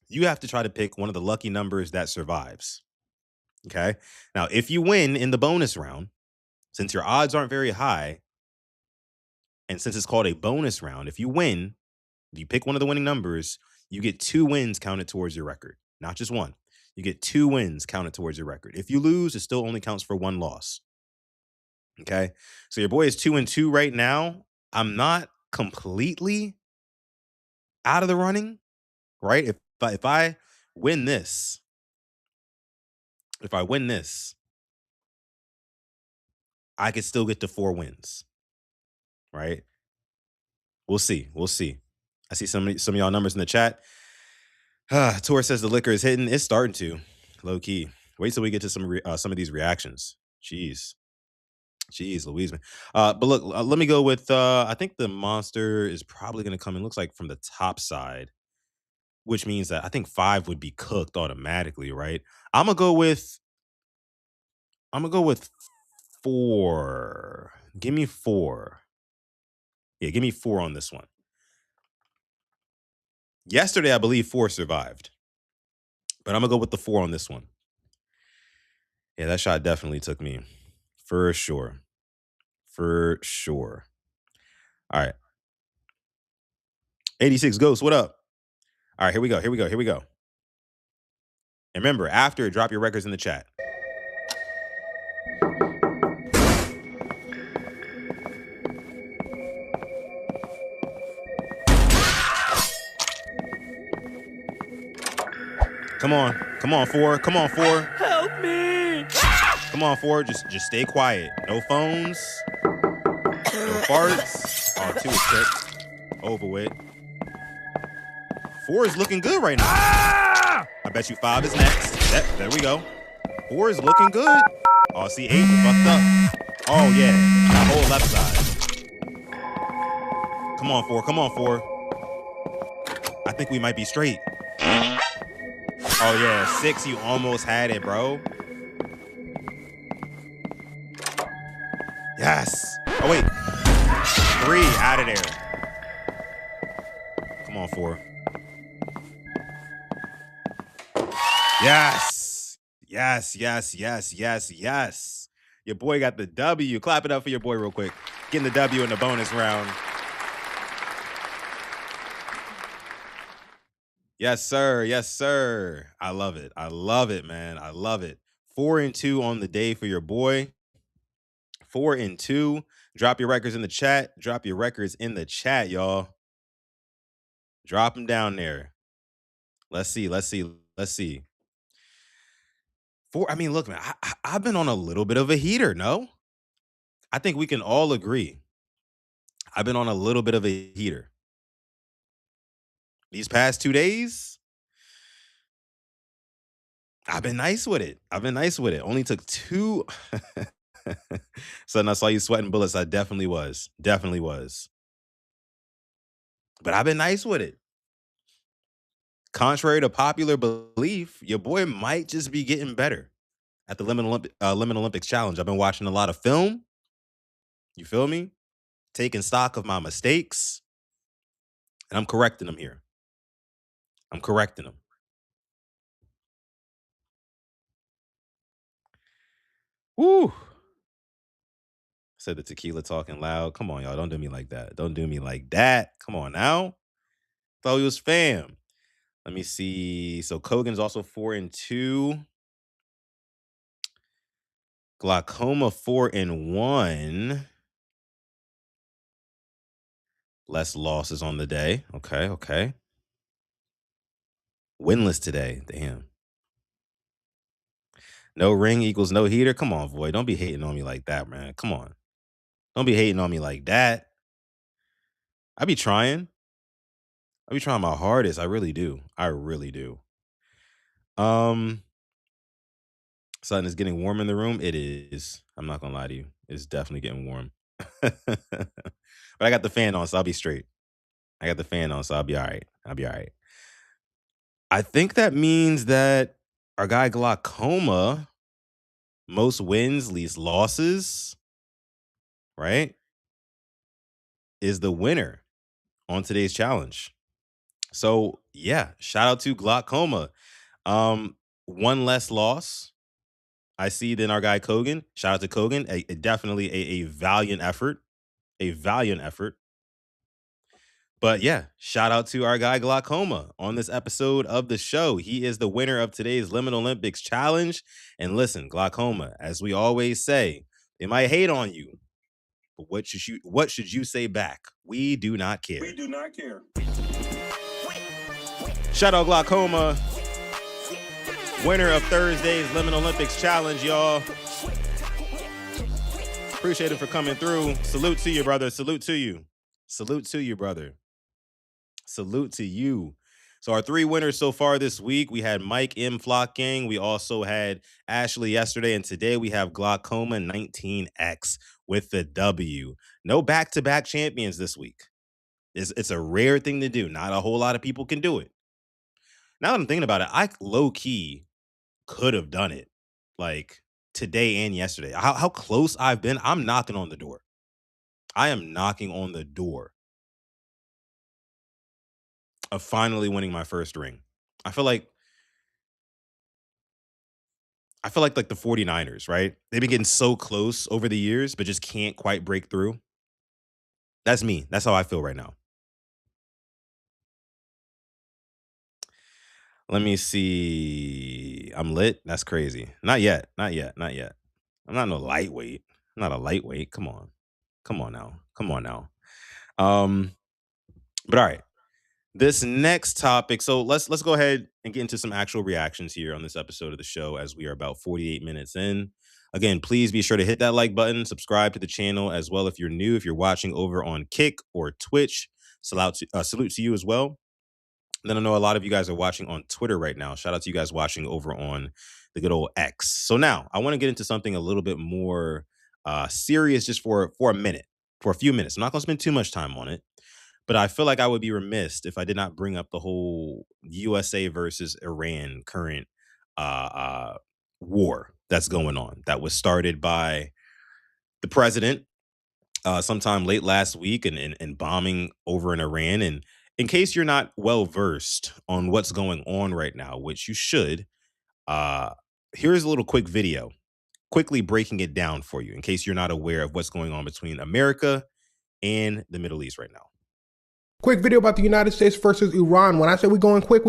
You have to try to pick one of the lucky numbers that survives. Okay. Now, if you win in the bonus round, since your odds aren't very high, and since it's called a bonus round, if you win, if you pick one of the winning numbers, you get 2 wins counted towards your record, not just one. You get 2 wins counted towards your record. If you lose, it still only counts for 1 loss. Okay. So your boy is 2-2 right now. I'm not completely out of the running, right? If I win this, if I win this, I could still get to 4 wins, right? We'll see. We'll see. I see some of y'all numbers in the chat. Tor says the liquor is hitting. It's starting to, low key. Wait till we get to some of these reactions. Jeez, Louise, man. But look, let me go with. I think the monster is probably going to come in. Looks like from the top side, which means that I think 5 would be cooked automatically, right? I'm gonna go with. I'm gonna go with 4. Give me 4. Yeah, give me 4 on this one. Yesterday, I believe 4 survived, but I'm gonna go with the 4 on this one. Yeah, that shot definitely took me, for sure, for sure. All right, 86 Ghosts, what up? All right, here we go, here we go, here we go. And remember, after, drop your records in the chat. Come on, 4, come on, 4. Help me! Come on, 4, just stay quiet. No phones, no farts. Oh, 2 is cooked. Over with. 4 is looking good right now. I bet you 5 is next. There we go. 4 is looking good. Oh, see, 8 fucked up. Oh, yeah, that whole left side. Come on, 4, come on, 4. I think we might be straight. Oh, yeah, 6, you almost had it, bro. Yes. Oh, wait. 3 out of there. Come on, 4. Yes. Yes, yes, yes, yes, yes. Your boy got the W. Clap it up for your boy real quick. Getting the W in the bonus round. Yes, sir. Yes, sir. I love it. I love it, man. I love it. 4-2 on the day for your boy. 4-2. Drop your records in the chat. Drop your records in the chat, y'all. Drop them down there. Let's see. Let's see. Let's see. I mean, look, man, I've been on a little bit of a heater, no? I think we can all agree. I've been on a little bit of a heater. These past 2 days, I've been nice with it. I've been nice with it. Only took 2. Son, I saw you sweating bullets. I definitely was. Definitely was. But I've been nice with it. Contrary to popular belief, your boy might just be getting better at the Liminal Olympics challenge. I've been watching a lot of film. You feel me? Taking stock of my mistakes. And I'm correcting them here. I'm correcting them. Woo. Said the tequila talking loud. Come on, y'all. Don't do me like that. Don't do me like that. Come on now. Thought we was fam. Let me see. So Kogan's also 4-2. Glaucoma 4-1. Less losses on the day. Okay, okay. Winless today. Damn. No ring equals no heater. Come on, boy. Don't be hating on me like that, man. Come on. Don't be hating on me like that. I be trying. I be trying my hardest. I really do. I really do. Sutton is getting warm in the room. It is. I'm not gonna lie to you. It's definitely getting warm. But I got the fan on, so I'll be straight. I got the fan on, so I'll be all right. I'll be all right. I think that means that our guy Glaucoma, most wins, least losses, right, is the winner on today's challenge. So yeah, shout out to Glaucoma. Um, one less loss I see than our guy Kogan. Shout out to Kogan. Definitely a valiant effort. A valiant effort. But yeah, shout out to our guy Glaucoma on this episode of the show. He is the winner of today's Liminal Olympics challenge. And listen, Glaucoma, as we always say, they might hate on you, but what should you say back? We do not care. We do not care. Shout out Glaucoma, winner of Thursday's Liminal Olympics challenge, y'all. Appreciate it for coming through. Salute to you, brother. Salute to you. Salute to you, brother. Salute to you. So our three winners so far this week, we had Mike M. Flock Gang. We also had Ashley yesterday. And today we have Glaucoma 19X with the W. No back-to-back champions this week. It's a rare thing to do. Not a whole lot of people can do it. Now that I'm thinking about it, I low-key could have done it like today and yesterday. How close I've been, I'm knocking on the door. I am knocking on the door of finally winning my first ring. I feel like the 49ers, right? They've been getting so close over the years, but just can't quite break through. That's me. That's how I feel right now. Let me see. I'm lit. That's crazy. Not yet. Not yet. Not yet. I'm not no lightweight. I'm not a lightweight. Come on. Come on now. Come on now. But all right. This next topic. So let's go ahead and get into some actual reactions here on this episode of the show as we are about 48 minutes in. Again, please be sure to hit that like button, subscribe to the channel as well if you're new, if you're watching over on Kick or Twitch. Salute to you as well. Then I know a lot of you guys are watching on Twitter right now. Shout out to you guys watching over on the good old X. So now I want to get into something a little bit more serious just for a minute, for a few minutes. I'm not going to spend too much time on it, but I feel like I would be remiss if I did not bring up the whole USA versus Iran current war that's going on that was started by the president sometime late last week and bombing over in Iran. And in case you're not well versed on what's going on right now, which you should, here's a little quick video, quickly breaking it down for you in case you're not aware of what's going on between America and the Middle East right now. Quick video about the United States versus Iran. When I say we're going quick,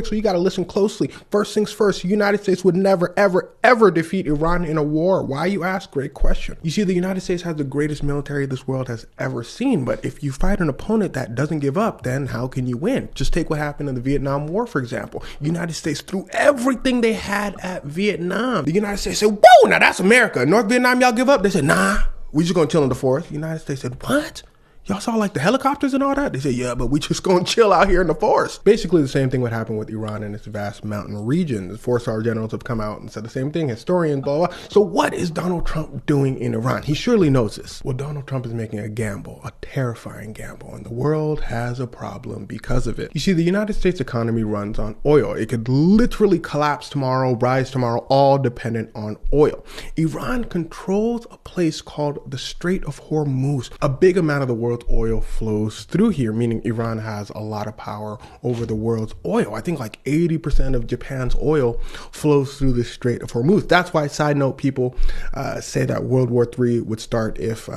so you got to listen closely. First things first, the United States would never, ever, ever defeat Iran in a war. Why, you ask? Great question. You see, the United States has the greatest military this world has ever seen, but if you fight an opponent that doesn't give up, then how can you win? Just take what happened in the Vietnam War, for example. The United States threw everything they had at Vietnam. The United States said, whoa, now that's America. North Vietnam, y'all give up? They said, nah, we just gonna chill in the forest. The United States said, what? Y'all saw like the helicopters and all that? They said, yeah, but we just gonna chill out here in the forest. Basically the same thing would happen with Iran and its vast mountain region. The four-star generals have come out and said the same thing, historians, blah, blah. So what is Donald Trump doing in Iran? He surely knows this. Well, Donald Trump is making a gamble, a terrifying gamble, and the world has a problem because of it. You see, the United States economy runs on oil. It could literally collapse tomorrow, rise tomorrow, all dependent on oil. Iran controls a place called the Strait of Hormuz. A big amount of the world's oil flows through here, meaning Iran has a lot of power over the world's oil. I think like 80% of Japan's oil flows through the Strait of Hormuz. That's why, side note, people say that World War III would start if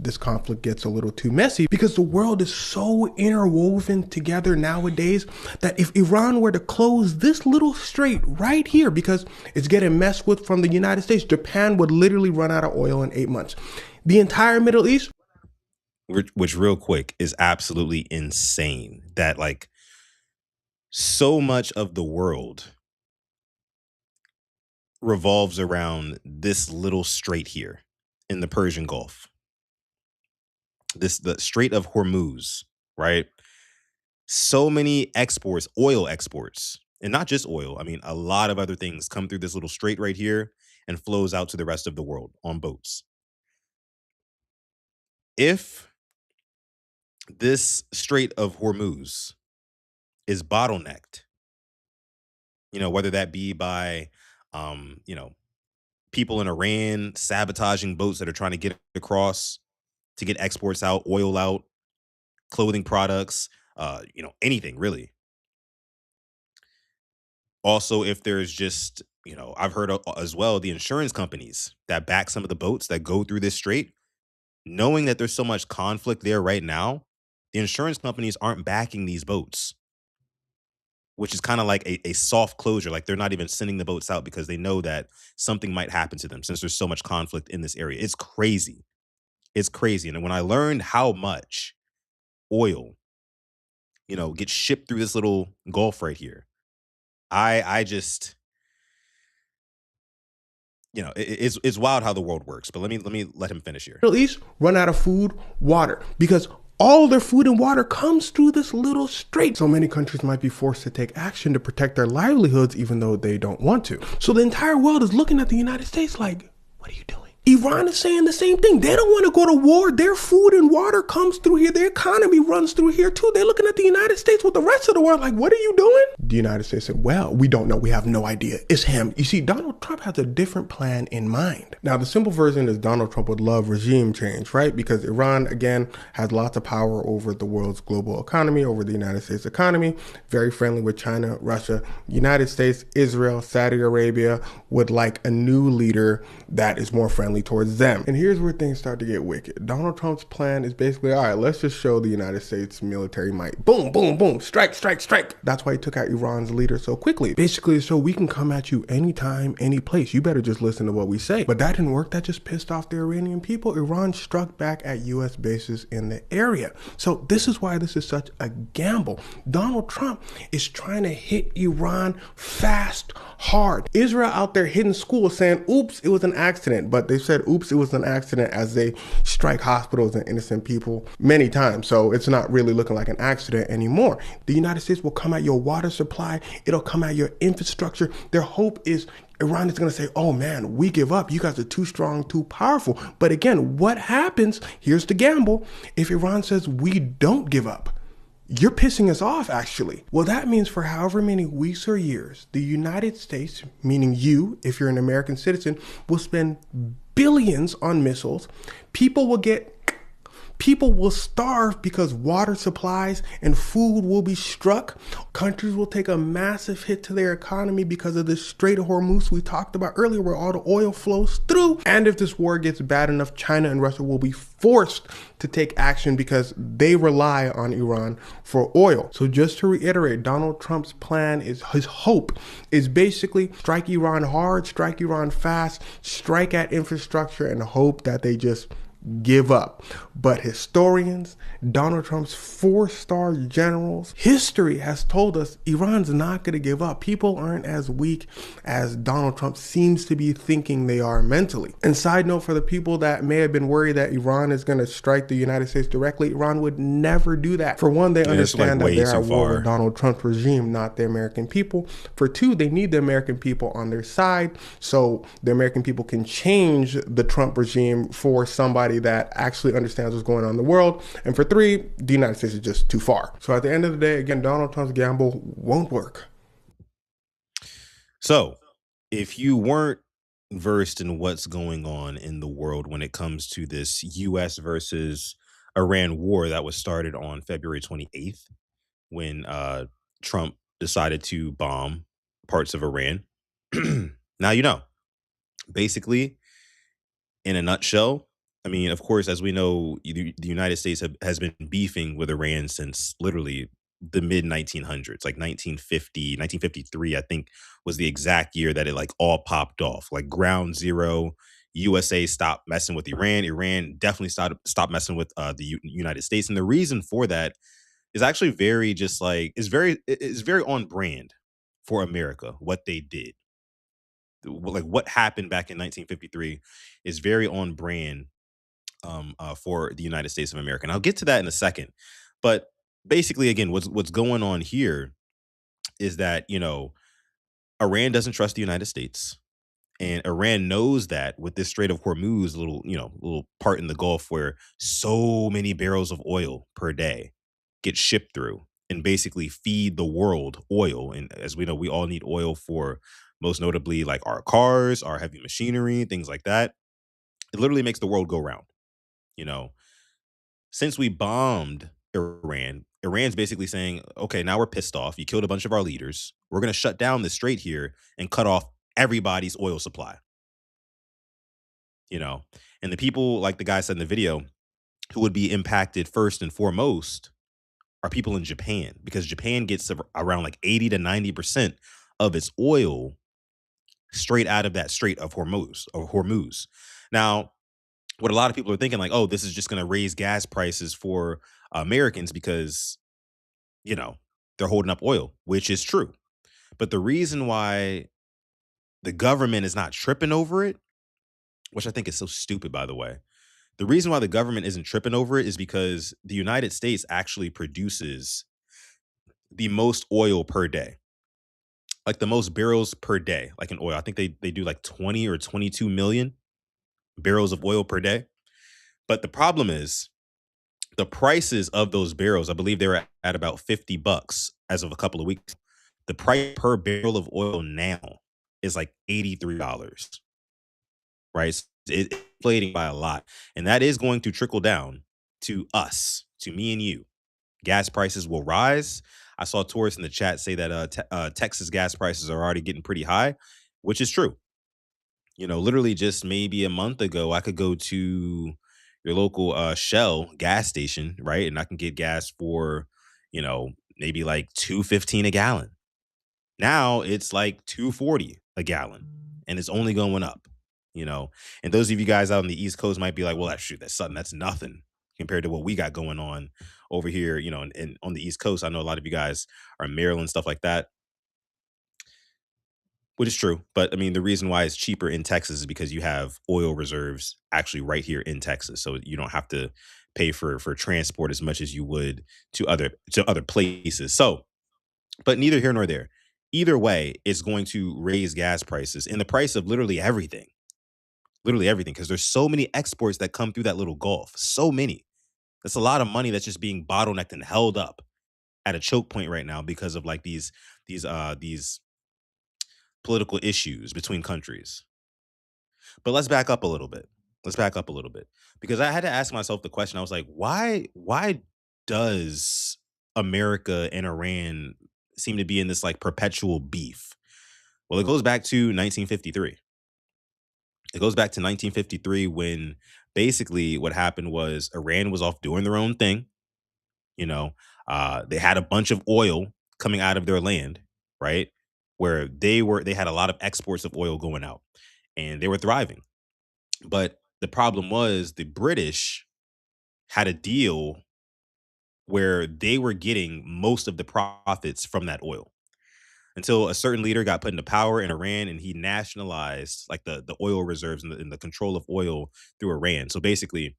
this conflict gets a little too messy, because the world is so interwoven together nowadays that if Iran were to close this little strait right here, because it's getting messed with from the United States, Japan would literally run out of oil in 8 months. The entire Middle East, which real quick is absolutely insane that like so much of the world revolves around this little strait here in the Persian Gulf. The Strait of Hormuz, right? So many exports, oil exports, and not just oil. I mean, a lot of other things come through this little strait right here and flows out to the rest of the world on boats. If this Strait of Hormuz is bottlenecked. Whether that be by, you know, people in Iran sabotaging boats that are trying to get across to get exports out, oil out, clothing products, anything really. Also, if there's just, I've heard as well the insurance companies that back some of the boats that go through this strait, knowing that there's so much conflict there right now, the insurance companies aren't backing these boats, which is kind of like a soft closure. Like they're not even sending the boats out because they know that something might happen to them since there's so much conflict in this area. It's crazy. It's crazy. And when I learned how much oil, gets shipped through this little gulf right here, I just, it's wild how the world works. But let me let him finish here. Middle East run out of food, water, because all their food and water comes through this little strait. So many countries might be forced to take action to protect their livelihoods, even though they don't want to. So the entire world is looking at the United States like, what are you doing? Iran is saying the same thing. They don't want to go to war. Their food and water comes through here. Their economy runs through here too. They're looking at the United States with the rest of the world like, what are you doing? The United States said, well, we don't know. We have no idea. It's him. You see, Donald Trump has a different plan in mind. Now, the simple version is Donald Trump would love regime change, right? Because Iran, again, has lots of power over the world's global economy, over the United States economy, very friendly with China, Russia, United States, Israel, Saudi Arabia would like a new leader that is more friendly towards them. And here's where things start to get wicked. Donald Trump's plan is basically, all right, let's just show the United States military might. Boom, boom, boom, strike, strike, strike. That's why he took out Iran's leader so quickly. Basically, so we can come at you anytime, any place. You better just listen to what we say. But that didn't work. That just pissed off the Iranian people. Iran struck back at U.S. bases in the area. So this is why this is such a gamble. Donald Trump is trying to hit Iran fast, hard. Israel out there hitting schools saying, oops, it was an accident. But they said, oops, it was an accident as they strike hospitals and innocent people many times. So it's not really looking like an accident anymore. The United States will come at your water supply. It'll come at your infrastructure. Their hope is Iran is going to say, oh man, we give up. You guys are too strong, too powerful. But again, what happens? Here's the gamble. If Iran says we don't give up, you're pissing us off, actually. Well, that means for however many weeks or years, the United States, meaning you, if you're an American citizen, will spend billions on missiles. People will starve because water supplies and food will be struck. Countries will take a massive hit to their economy because of this Strait of Hormuz we talked about earlier where all the oil flows through. And if this war gets bad enough, China and Russia will be forced to take action because they rely on Iran for oil. So just to reiterate, Donald Trump's plan is, his hope is basically strike Iran hard, strike Iran fast, strike at infrastructure and hope that they just give up. But historians, Donald Trump's 4-star generals, history has told us Iran's not going to give up. People aren't as weak as Donald Trump seems to be thinking they are mentally. And side note, for the people that may have been worried that Iran is going to strike the United States directly, Iran would never do that. For one, they understand that they're at war with Donald Trump's regime, not the American people. For two, they need the American people on their side so the American people can change the Trump regime for somebody that actually understands what's going on in the world. And for three, the United States is just too far. So at the end of the day, again, Donald Trump's gamble won't work. So if you weren't versed in what's going on in the world when it comes to this US versus Iran war that was started on February 28th, when Trump decided to bomb parts of Iran. Now, basically, in a nutshell, I mean, of course, as we know, the United States has been beefing with Iran since literally the mid 1900s, like 1950, 1953, I think was the exact year that it like all popped off, like ground zero. USA stopped messing with Iran. Iran definitely stopped messing with the United States. And the reason for that is actually very just like, it's very on brand for America, what they did. Like what happened back in 1953 is very on brand for the United States of America. And I'll get to that in a second. But basically, again, what's going on here is that, Iran doesn't trust the United States. And Iran knows that with this Strait of Hormuz, little part in the Gulf where so many barrels of oil per day get shipped through. and basically feed the world oil. And as we know, we all need oil for most notably like our cars, our heavy machinery, things like that. It literally makes the world go round. You know, since we bombed Iran, Iran's basically saying, okay, now we're pissed off. You killed a bunch of our leaders. We're going to shut down the strait here and cut off everybody's oil supply, you know? And the people, like the guy said in the video, who would be impacted first and foremost are people in Japan, because Japan gets around like 80 to 90% of its oil straight out of that Strait of Hormuz. Now, what a lot of people are thinking, like, oh, this is just going to raise gas prices for Americans because, you know, they're holding up oil, which is true. But the reason why the government is not tripping over it, which I think is so stupid, by the way, the reason why the government isn't tripping over it is because the United States actually produces the most oil per day, like the most barrels per day, like in oil. I think they do like 20 or 22 million barrels of oil per day. But the problem is the prices of those barrels, I believe they were at about $50 as of a couple of weeks. The price per barrel of oil now is like $83, right? So it's inflating by a lot. And that is going to trickle down to us, to me and you. Gas prices will rise. I saw tourists in the chat say that Texas gas prices are already getting pretty high, which is true. You know, literally just maybe a month ago, I could go to your local Shell gas station, right? And I can get gas for, you know, maybe like 2.15 a gallon. Now it's like 2.40 a gallon, and it's only going up, you know. And those of you guys out on the East Coast might be like, well, that's shoot, that's something that's nothing compared to what we got going on over here, you know, and on the East Coast. I know a lot of you guys are in Maryland, stuff like that, which is true. But I mean, the reason why it's cheaper in Texas is because you have oil reserves actually right here in Texas. So you don't have to pay for transport as much as you would to other places. So, but neither here nor there. Either way, it's going to raise gas prices and the price of literally everything, because there's so many exports that come through that little gulf. So many. That's a lot of money that's just being bottlenecked and held up at a choke point right now because of like these political issues between countries. But let's back up a little bit. Let's back up a little bit, because I had to ask myself the question. I was like, why does America and Iran seem to be in this like perpetual beef? Well, it goes back to 1953. It goes back to 1953 when basically what happened was Iran was off doing their own thing. You know, they had a bunch of oil coming out of their land, right? Where they had a lot of exports of oil going out, and they were thriving. But the problem was the British had a deal where they were getting most of the profits from that oil, until a certain leader got put into power in Iran and he nationalized like the oil reserves and the control of oil through Iran. So basically,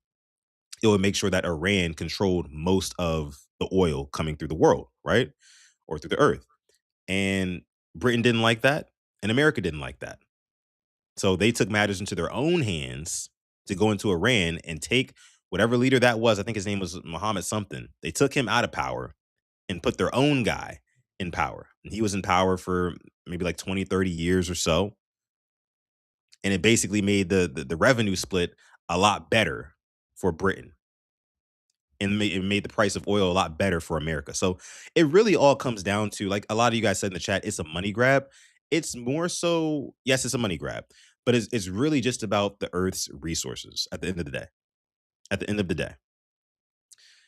it would make sure that Iran controlled most of the oil coming through the world, right? Or through the earth. And Britain didn't like that, and America didn't like that. So they took matters into their own hands to go into Iran and take whatever leader that was. I think his name was Mohammed something. They took him out of power and put their own guy in power. And he was in power for maybe like 20, 30 years or so. And it basically made the revenue split a lot better for Britain, and it made the price of oil a lot better for America. So it really all comes down to, like a lot of you guys said in the chat, it's a money grab. It's more so, yes, it's a money grab, but it's really just about the Earth's resources at the end of the day. At the end of the day,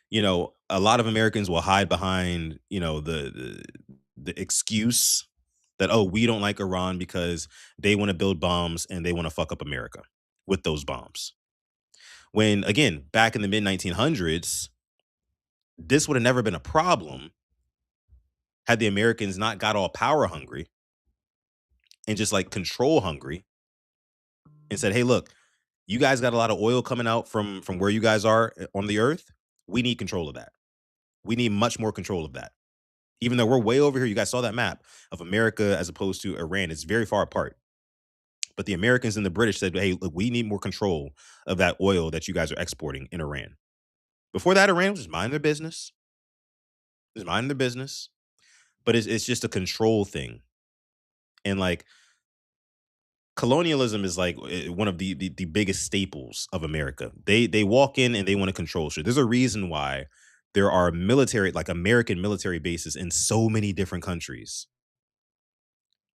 you know, a lot of Americans will hide behind, you know, the excuse that, oh, we don't like Iran because they want to build bombs and they want to fuck up America with those bombs. When again, back in the mid 1900s, this would have never been a problem had the Americans not got all power hungry and just like control hungry and said, "Hey, look, you guys got a lot of oil coming out from where you guys are on the earth. We need control of that. We need much more control of that." Even though we're way over here, you guys saw that map of America as opposed to Iran. It's very far apart. But the Americans and the British said, "Hey, look, we need more control of that oil that you guys are exporting in Iran." Before that, Iran was just minding their business. Just minding their business. But it's just a control thing. And like colonialism is like one of the biggest staples of America. They walk in and they want to control shit. There's a reason why there are military, like American military bases in so many different countries,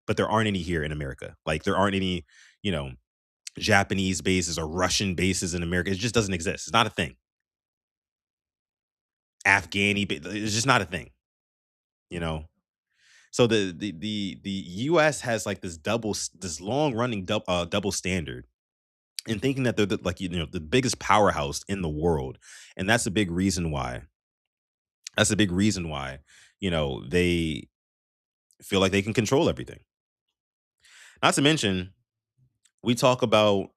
but there aren't any here in America. Like there aren't any, you know, Japanese bases or Russian bases in America. It just doesn't exist. It's not a thing. It's just not a thing. You know. So the U.S. has like this long running double standard and thinking that they're like the biggest powerhouse in the world, and that's a big reason why. That's a big reason why they feel like they can control everything. Not to mention, we talk about.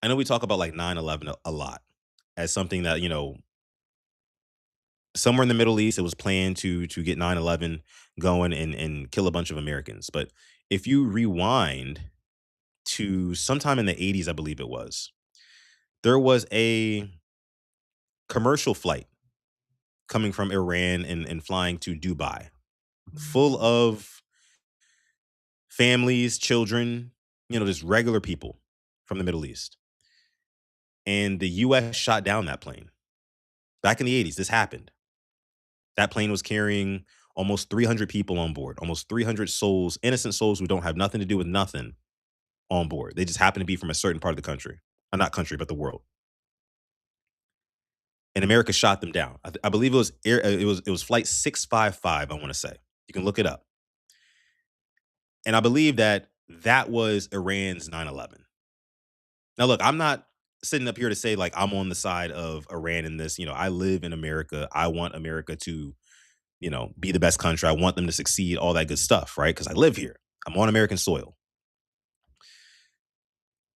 I know we talk about like 9/11 a lot as something that somewhere in the Middle East it was planned to get 9/11 going and kill a bunch of Americans. But if you rewind to sometime in the 80s, I believe it was, there was a commercial flight coming from Iran and flying to Dubai, full of families, children, just regular people from the Middle East. And the US shot down that plane. Back in the 80s, this happened. That plane was carrying almost 300 people on board, almost 300 souls, innocent souls who don't have nothing to do with nothing on board. They just happen to be from a certain part of the country. Not country, but the world. And America shot them down. I believe it was flight 655, I want to say. You can look it up. And I believe that was Iran's 9/11. Now, look, I'm not sitting up here to say like I'm on the side of Iran in this. I live in America. I want America to, be the best country. I want them to succeed, all that good stuff, right? Because I live here. I'm on American soil.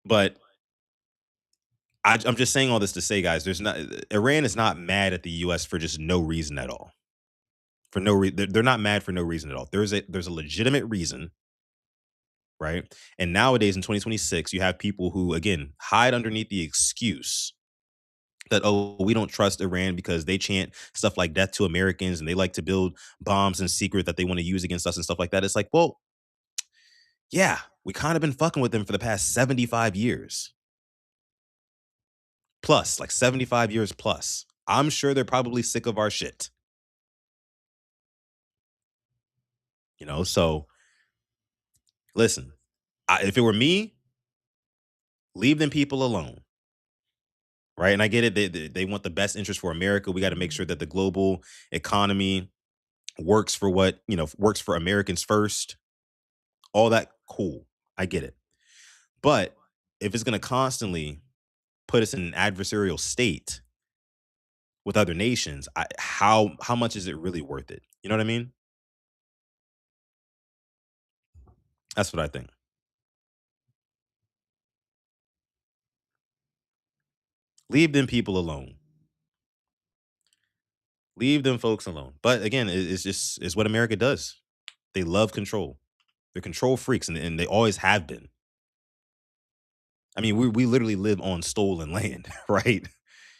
But I'm just saying all this to say, guys, Iran is not mad at the US for just no reason at all. For no reason. They're not mad for no reason at all. There's a legitimate reason, right? And nowadays in 2026, you have people who, again, hide underneath the excuse that, oh, we don't trust Iran because they chant stuff like death to Americans and they like to build bombs in secret that they want to use against us and stuff like that. It's like, well, yeah, we kind of been fucking with them for the past 75 years. Plus, like 75 years plus. I'm sure they're probably sick of our shit. So listen, if it were me, leave them people alone. Right. And I get it. They want the best interest for America. We got to make sure that the global economy works for works for Americans first. All that cool. I get it. But if it's going to constantly put us in an adversarial state with other nations, how much is it really worth it? You know what I mean? That's what I think. Leave them people alone. Leave them folks alone. But again, it's what America does. They love control. They're control freaks, and they always have been. I mean, we literally live on stolen land, right?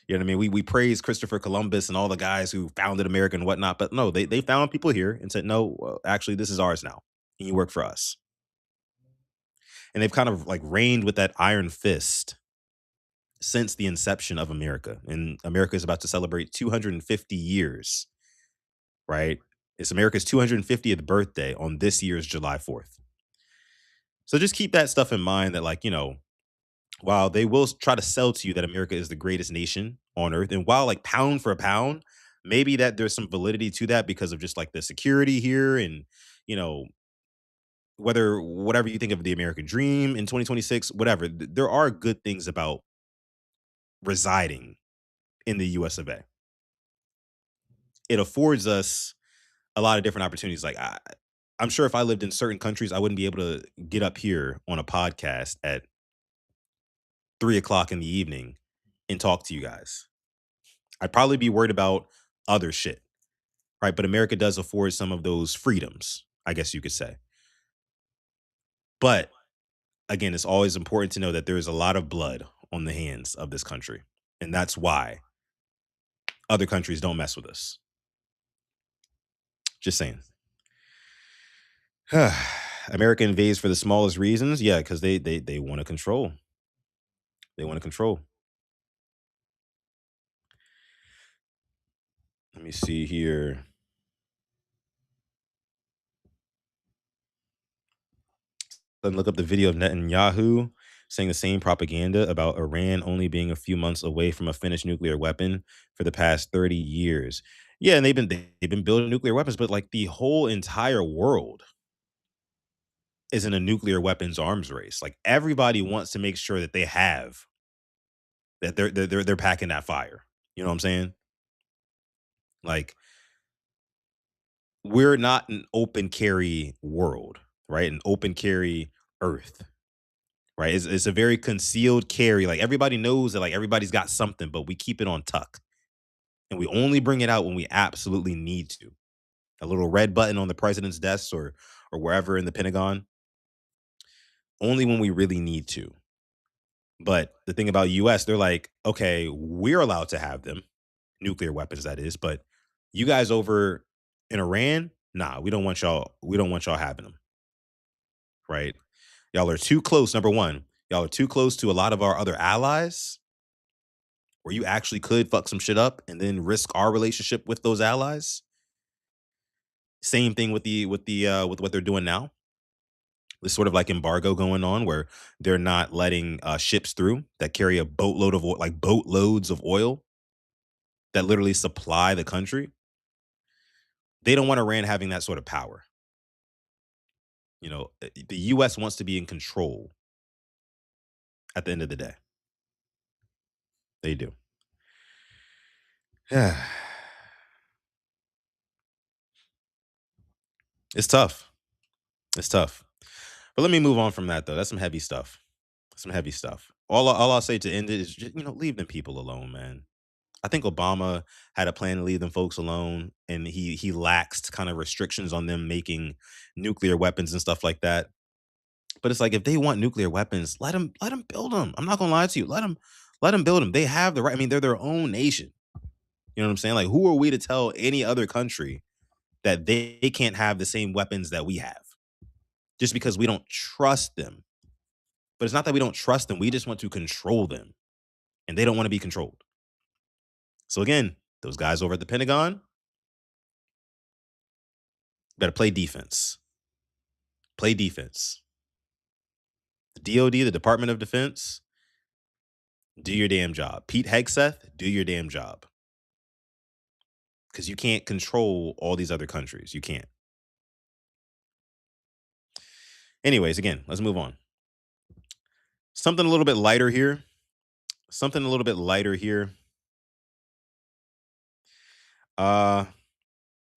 You know what I mean? We praise Christopher Columbus and all the guys who founded America and whatnot, but no, they found people here and said, no, well, actually, this is ours now, and you work for us. And they've kind of like reigned with that iron fist since the inception of America. And America is about to celebrate 250 years, right? It's America's 250th birthday on this year's July 4th. So just keep that stuff in mind that, like, while they will try to sell to you that America is the greatest nation on earth, and while like pound for pound, maybe that there's some validity to that because of just like the security here and, you know, whatever you think of the American dream in 2026, whatever, there are good things about residing in the US of A. It affords us a lot of different opportunities. Like I'm sure if I lived in certain countries, I wouldn't be able to get up here on a podcast at 3 o'clock in the evening and talk to you guys. I'd probably be worried about other shit, right? But America does afford some of those freedoms, I guess you could say. But again, it's always important to know that there is a lot of blood on the hands of this country. And that's why other countries don't mess with us. Just saying. America invades for the smallest reasons. Yeah, because they want to control. They want to control. Let me see here. Then look up the video of Netanyahu saying the same propaganda about Iran only being a few months away from a finished nuclear weapon for the past 30 years. Yeah, and they've been building nuclear weapons, but like the whole entire world is in a nuclear weapons arms race. Like everybody wants to make sure that they have that they're packing that fire. You know what I'm saying? Like we're not an open carry world, right? An open carry earth, right? It's a very concealed carry. Like everybody knows that like everybody's got something, but we keep it on tuck. And we only bring it out when we absolutely need to. A little red button on the president's desk or wherever in the Pentagon, only when we really need to. But the thing about US, they're like, okay, we're allowed to have them, nuclear weapons that is, but you guys over in Iran, nah, we don't want y'all having them, right? Y'all are too close, number one. Y'all are too close to a lot of our other allies where you actually could fuck some shit up and then risk our relationship with those allies. Same thing with what they're doing now. This sort of like embargo going on where they're not letting ships through that carry a boatload of like boatloads of oil that literally supply the country. They don't want Iran having that sort of power. You know, the US wants to be in control at the end of the day. They do. Yeah. It's tough. It's tough. But let me move on from that though. That's some heavy stuff. Some heavy stuff. All I'll say to end it is just, leave them people alone, man. I think Obama had a plan to leave them folks alone, and he laxed kind of restrictions on them making nuclear weapons and stuff like that. But it's like if they want nuclear weapons, let them build them. I'm not gonna lie to you. Let them build them. They have the right. I mean, they're their own nation. You know what I'm saying? Like, who are we to tell any other country that they can't have the same weapons that we have just because we don't trust them? But it's not that we don't trust them. We just want to control them, and they don't want to be controlled. So again, those guys over at the Pentagon better play defense. Play defense. The DOD, the Department of Defense, do your damn job. Pete Hegseth, do your damn job. Because you can't control all these other countries. You can't. Anyways, again, let's move on. Something a little bit lighter here. Something a little bit lighter here.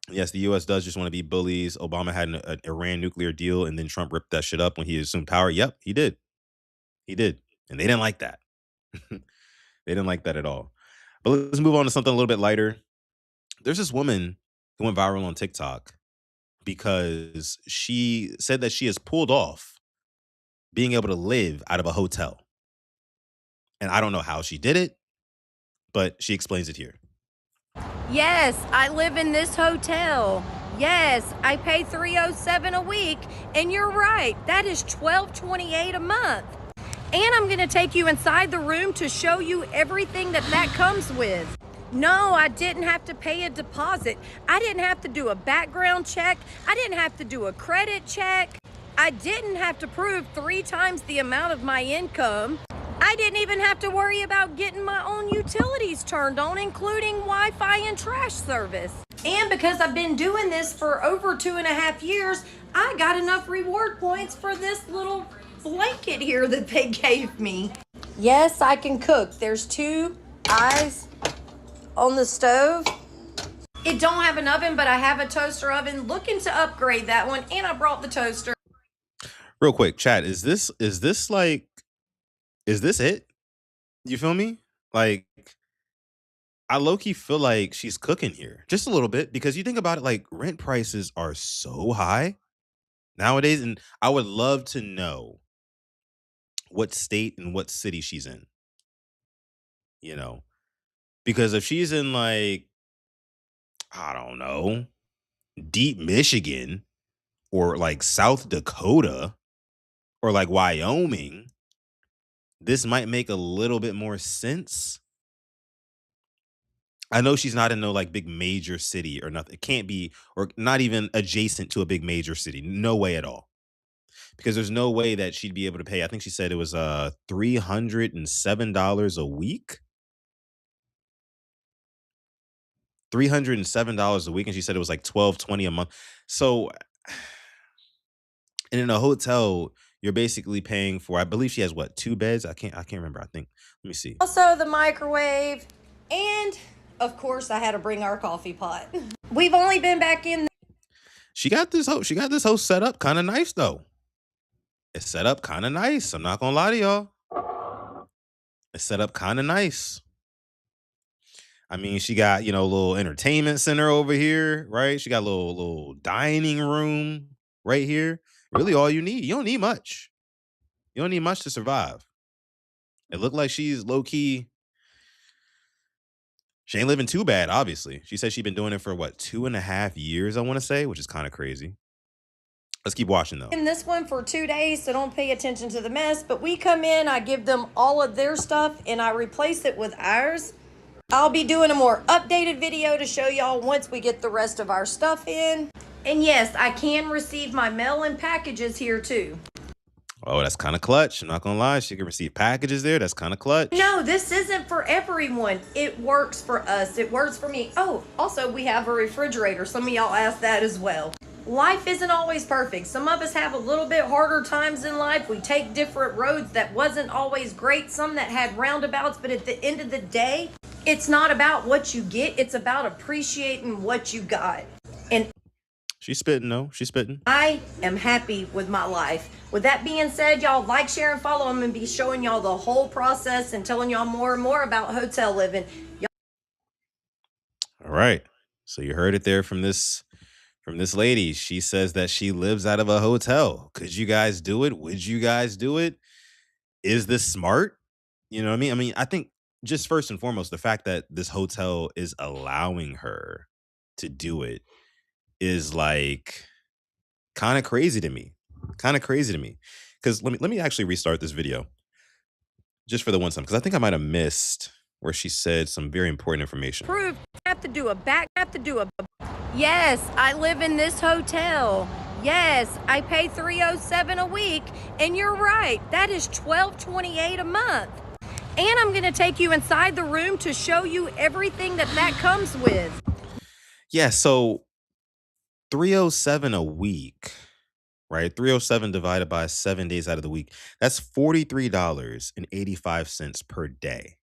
Yes, the US does just want to be bullies. Obama had an Iran nuclear deal and then Trump ripped that shit up when he assumed power. Yep, he did. He did. And they didn't like that. They didn't like that at all. But let's move on to something a little bit lighter. There's this woman who went viral on TikTok because she said that she has pulled off being able to live out of a hotel. And I don't know how she did it, but she explains it here. Yes, I live in this hotel. Yes, I pay $307 a week, and you're right, that is $1228 a month. And I'm gonna take you inside the room to show you everything that comes with. No, I didn't have to pay a deposit. I didn't have to do a background check. I didn't have to do a credit check. I didn't have to prove 3 times the amount of my income. I didn't even have to worry about getting my own utilities turned on, including Wi-Fi and trash service. And because I've been doing this for over 2.5 years, I got enough reward points for this little blanket here that they gave me. Yes, I can cook. There's 2 eyes on the stove. It don't have an oven, but I have a toaster oven. Looking to upgrade that one, and I brought the toaster. Real quick, chat, is this it? You feel me? Like, I low-key feel like she's cooking here. Just a little bit. Because you think about it, like, rent prices are so high nowadays. And I would love to know what state and what city she's in. You know? Because if she's in, like, I don't know, deep Michigan or like South Dakota or like Wyoming, this might make a little bit more sense. I know she's not in no like big major city or nothing. It can't be, or not even adjacent to a big major city. No way at all. Because there's no way that she'd be able to pay. I think she said it was $307 a week. $307 a week, and she said it was like 12.20 a month. So, and in a hotel, you're basically paying for, I believe she has what, 2 beds? I can't remember. I think, let me see. Also the microwave, and of course I had to bring our coffee pot. We've only been back in. She got this host set up kind of nice though. It's set up kind of nice. I'm not gonna lie to y'all. It's set up kind of nice. I mean, she got, a little entertainment center over here, right? She got a little dining room right here. Really all you need. You don't need much. You don't need much to survive. It looked like she's low key. She ain't living too bad, obviously. She said she's been doing it for what, 2.5 years, I want to say, which is kind of crazy. Let's keep watching though. In this one for 2 days, so don't pay attention to the mess. But we come in, I give them all of their stuff, and I replace it with ours. I'll be doing a more updated video to show y'all once we get the rest of our stuff in. And yes, I can receive my mail and packages here too. Oh, that's kind of clutch. I'm not gonna lie. She can receive packages there. That's kind of clutch. No, this isn't for everyone. It works for us. It works for me. Oh, also we have a refrigerator. Some of y'all asked that as well. Life isn't always perfect. Some of us have a little bit harder times in life. We take different roads that wasn't always great. Some that had roundabouts, but at the end of the day, it's not about what you get. It's about appreciating what you got. And She's spitting though. She's spitting. I am happy with my life. With that being said, y'all like, share, and follow. I'm going to be showing y'all the whole process and telling y'all more and more about hotel living. All right. So you heard it there from this lady. She says that she lives out of a hotel. Could you guys do it? Would you guys do it? Is this smart? You know what I mean? I mean, I think just first and foremost, the fact that this hotel is allowing her to do it is like kind of crazy to me. Kind of crazy to me. Because let me actually restart this video just for the one time, because I think I might have missed where she said some very important information. Proof. Have to do a back. Have to do a. Yes, I live in this hotel. Yes, I pay $307 a week, and you're right. That is $12.28 a month. And I'm gonna take you inside the room to show you everything that comes with. Yeah, so 307 a week, right? 307 divided by 7 days out of the week. That's $43.85 per day.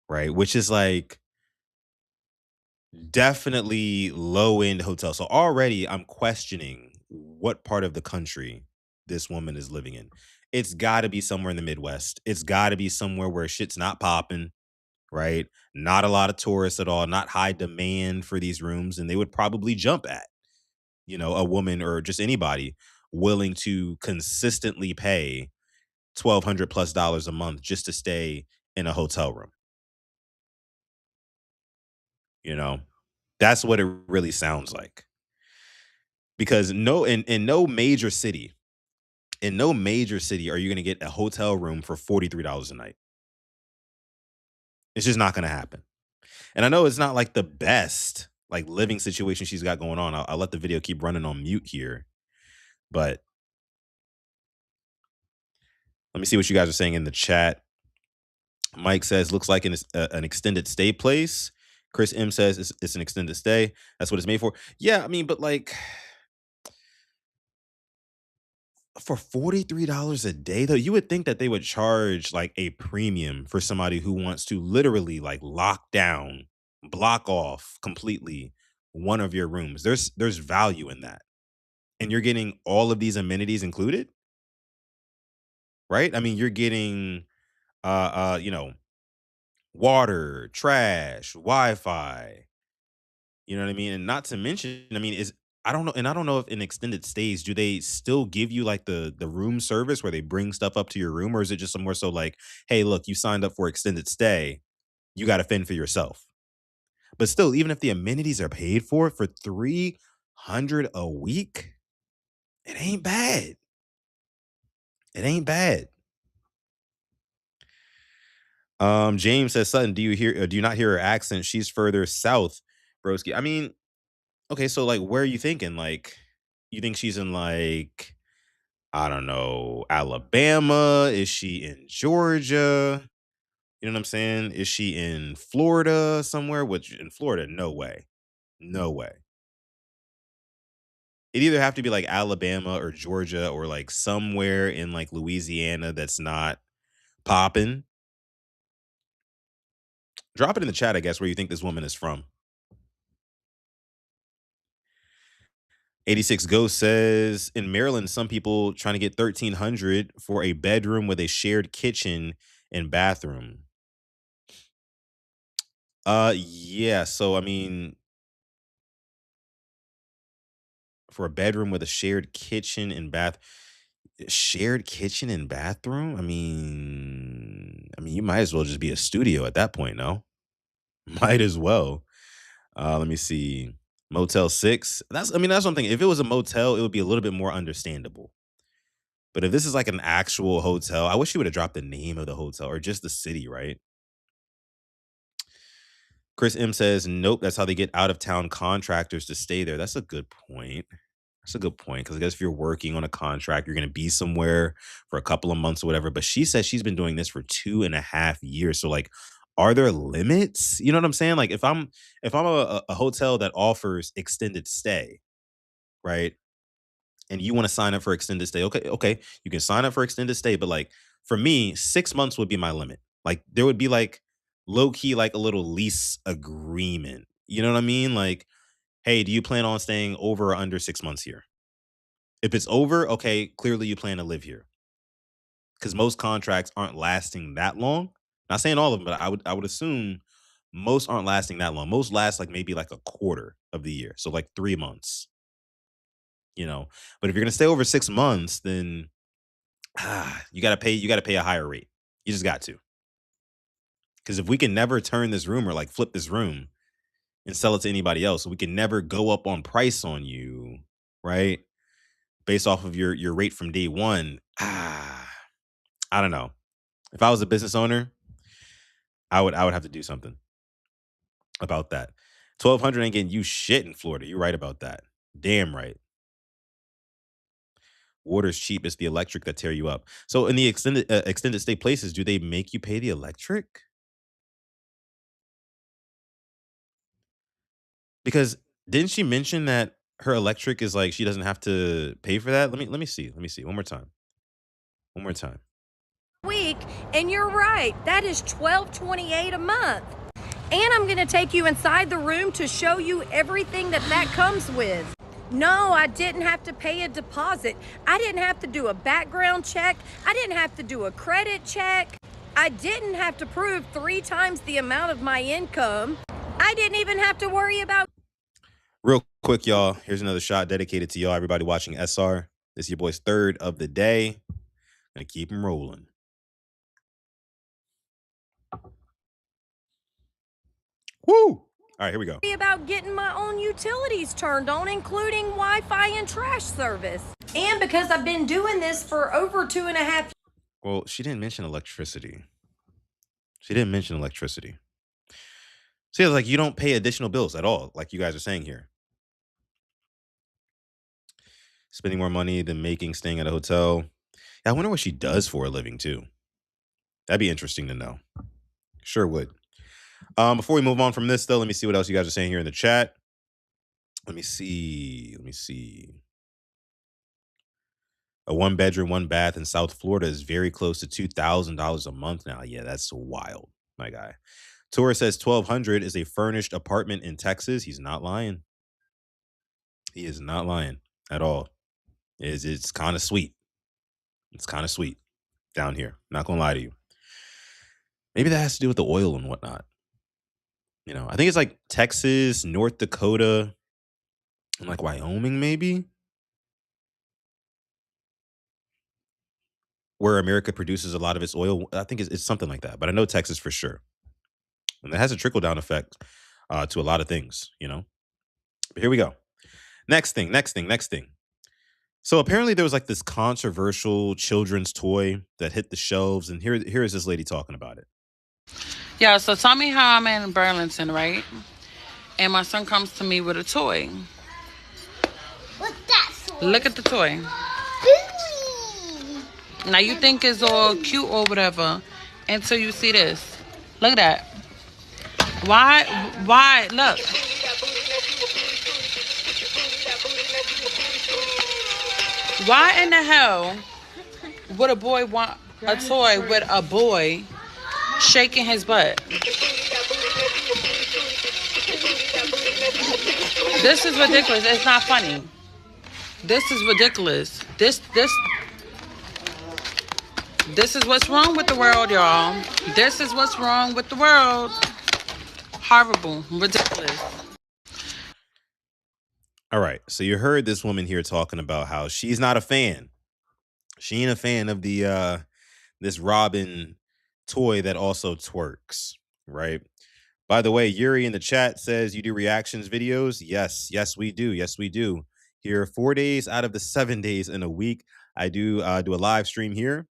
Right? Which is like definitely low end hotel. So already I'm questioning what part of the country this woman is living in. It's got to be somewhere in the Midwest. It's got to be somewhere where shit's not popping, right? Not a lot of tourists at all, not high demand for these rooms. And they would probably jump at, a woman or just anybody willing to consistently pay $1,200+ a month just to stay in a hotel room. That's what it really sounds like. Because in no major city, are you going to get a hotel room for $43 a night. It's just not going to happen. And I know it's not like the best like living situation she's got going on. I'll let the video keep running on mute here. But let me see what you guys are saying in the chat. Mike says, looks like an extended stay place. Chris M says it's an extended stay. That's what it's made for. Yeah, I mean, but like for $43 a day, though, you would think that they would charge like a premium for somebody who wants to literally like lock down, block off completely one of your rooms. There's value in that. And you're getting all of these amenities included, right? I mean, you're getting water, trash, Wi-Fi, you know what I mean? And not to mention, I mean, I don't know, and I don't know if in extended stays, do they still give you like the room service where they bring stuff up to your room, or is it just more so like, hey, look, you signed up for extended stay, you got to fend for yourself? But still, even if the amenities are paid for 300 a week, it ain't bad. It ain't bad. James says, Sutton, do you not hear her accent? She's further south, broski. I mean, okay, so like where are you thinking? Like, you think she's in like, I don't know, Alabama? Is she in Georgia? You know what I'm saying? Is she in Florida somewhere? Which in Florida, no way. No way. It either have to be like Alabama or Georgia or like somewhere in like Louisiana that's not popping. Drop it in the chat, I guess, where you think this woman is from. 86 Ghost says in Maryland, some people trying to get 1,300 for a bedroom with a shared kitchen and bathroom. Yeah. So I mean, for a bedroom with a shared kitchen and bathroom. I mean, you might as well just be a studio at that point. No, might as well. Let me see. Motel 6. That's something. If it was a motel, it would be a little bit more understandable. But if this is like an actual hotel, I wish you would have dropped the name of the hotel or just the city, right? Chris M says, nope, that's how they get out of town contractors to stay there. That's a good point. That's a good point. Because I guess if you're working on a contract, you're going to be somewhere for a couple of months or whatever. But she says she's been doing this for 2.5 years. So like, are there limits? You know what I'm saying? Like if I'm a hotel that offers extended stay, right? And you want to sign up for extended stay, okay, you can sign up for extended stay, but like for me, 6 months would be my limit. Like there would be like low key like a little lease agreement. You know what I mean? Like, hey, do you plan on staying over or under 6 months here? If it's over, okay, clearly you plan to live here because most contracts aren't lasting that long. Not saying all of them, but I would assume most aren't lasting that long. Most last like maybe like a quarter of the year, so like 3 months. You know, but if you're gonna stay over 6 months, then you gotta pay a higher rate. You just got to. Because if we can never turn this room or like flip this room and sell it to anybody else, so we can never go up on price on you, right? Based off of your rate from day one. I don't know. If I was a business owner, I would have to do something about that. 1,200 ain't getting you shit in Florida. You're right about that. Damn right. Water's cheap. It's the electric that tear you up. So in the extended stay places, do they make you pay the electric? Because didn't she mention that her electric is like she doesn't have to pay for that? Let me see. Let me see. One more time. One more time. Week, and you're right, that is $12.28 a month. And I'm gonna take you inside the room to show you everything that comes with. No, I didn't have to pay a deposit. I didn't have to do a background check. I didn't have to do a credit check. I didn't have to prove 3 times the amount of my income. I didn't even have to worry about. Real quick, y'all. Here's another shot dedicated to y'all, everybody watching SR. This is your boy's third of the day. Gonna keep him rolling. Woo! All right, here we go. About getting my own utilities turned on, including Wi-Fi and trash service. And because I've been doing this for over 2.5. Well, she didn't mention electricity. She didn't mention electricity. See, it's like you don't pay additional bills at all, like you guys are saying here. Spending more money than making staying at a hotel. I wonder what she does for a living too. That'd be interesting to know. Sure would. Before we move on from this, though, let me see what else you guys are saying here in the chat. Let me see. Let me see. A 1 bedroom, 1 bath in South Florida is very close to $2,000 a month now. Yeah, that's wild, my guy. Tora says 1,200 is a furnished apartment in Texas. He's not lying. He is not lying at all. It's kind of sweet. It's kind of sweet down here. Not gonna lie to you. Maybe that has to do with the oil and whatnot. You know, I think it's like Texas, North Dakota, and like Wyoming, maybe, where America produces a lot of its oil. I think it's something like that, but I know Texas for sure. And it has a trickle down effect to a lot of things, you know. But here we go. Next thing. So apparently there was like this controversial children's toy that hit the shelves, and here is this lady talking about it. Yeah, so tell me how I'm in Burlington, right? And my son comes to me with a toy. What's that for? Look at the toy. Now you think it's all cute or whatever until you see this. Look at that. Why? Look. Why in the hell would a boy want a toy with a boy shaking his butt? This is ridiculous. It's not funny. This is ridiculous. This is what's wrong with the world, y'all. This is what's wrong with the world. Horrible. Ridiculous. All right. So you heard this woman here talking about how she's not a fan. She ain't a fan of the this Robin toy that also twerks, right? By the way, Yuri in the chat says you do reactions videos. Yes, we do. Yes, we do. Here, 4 days out of the 7 days in a week, I do do a live stream here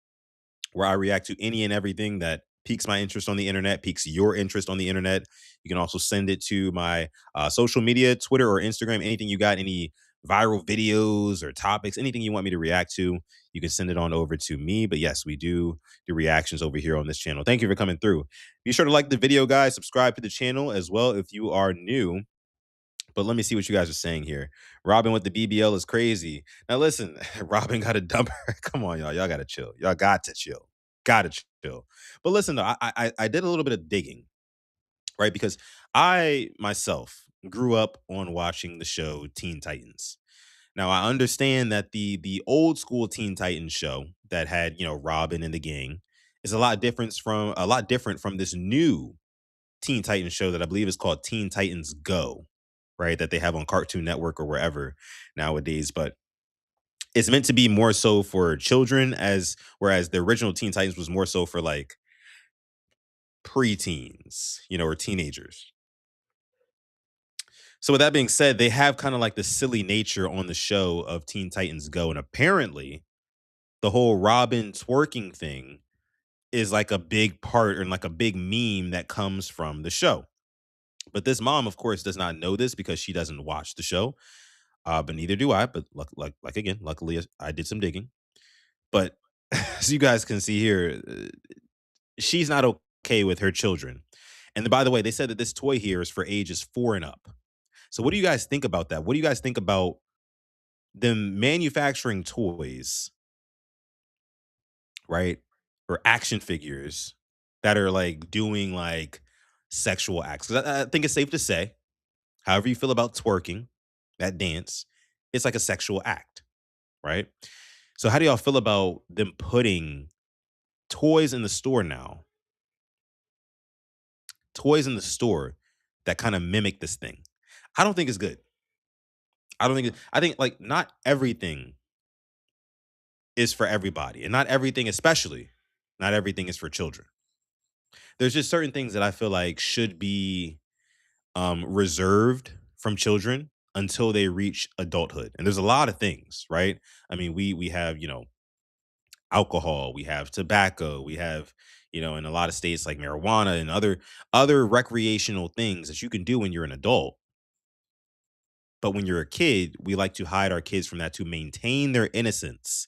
where I react to any and everything that piques my interest on the internet, piques your interest on the internet. You can also send it to my social media, Twitter or Instagram, anything you got, any viral videos or topics, anything you want me to react to, you can send it on over to me. But yes, we do reactions over here on this channel. Thank you for coming through. Be sure to like the video, guys. Subscribe to the channel as well if you are new. But let me see what you guys are saying here. Robin with the BBL is crazy. Now listen, Robin got a dumper. Come on, y'all. Y'all gotta chill. Y'all got to chill. Gotta chill. But listen, though, I did a little bit of digging, right? Because I myself grew up on watching the show Teen Titans. Now I understand that the old school Teen Titans show that had, you know, Robin and the gang is a lot different from this new Teen Titans show that I believe is called Teen Titans Go, right? That they have on Cartoon Network or wherever nowadays. But it's meant to be more so for children, as whereas the original Teen Titans was more so for like preteens, you know, or teenagers. So with that being said, they have kind of like the silly nature on the show of Teen Titans Go, and apparently the whole Robin twerking thing is like a big part and like a big meme that comes from the show. But this mom, of course, does not know this because she doesn't watch the show. But neither do I. But like again, luckily I did some digging. But as you guys can see here, she's not okay with her children. And by the way, they said that this toy here is for ages 4 and up. So what do you guys think about that? What do you guys think about them manufacturing toys, right? Or action figures that are like doing like sexual acts? 'Cause I think it's safe to say, however you feel about twerking, that dance, it's like a sexual act, right? So how do y'all feel about them putting toys in the store now? Toys in the store that kind of mimic this thing. I don't think it's good. I think like not everything is for everybody, and not everything, especially not everything is for children. There's just certain things that I feel like should be reserved from children until they reach adulthood. And there's a lot of things, right? I mean, we have, you know, alcohol, we have tobacco, we have, you know, in a lot of states like marijuana and other recreational things that you can do when you're an adult. But when you're a kid, we like to hide our kids from that to maintain their innocence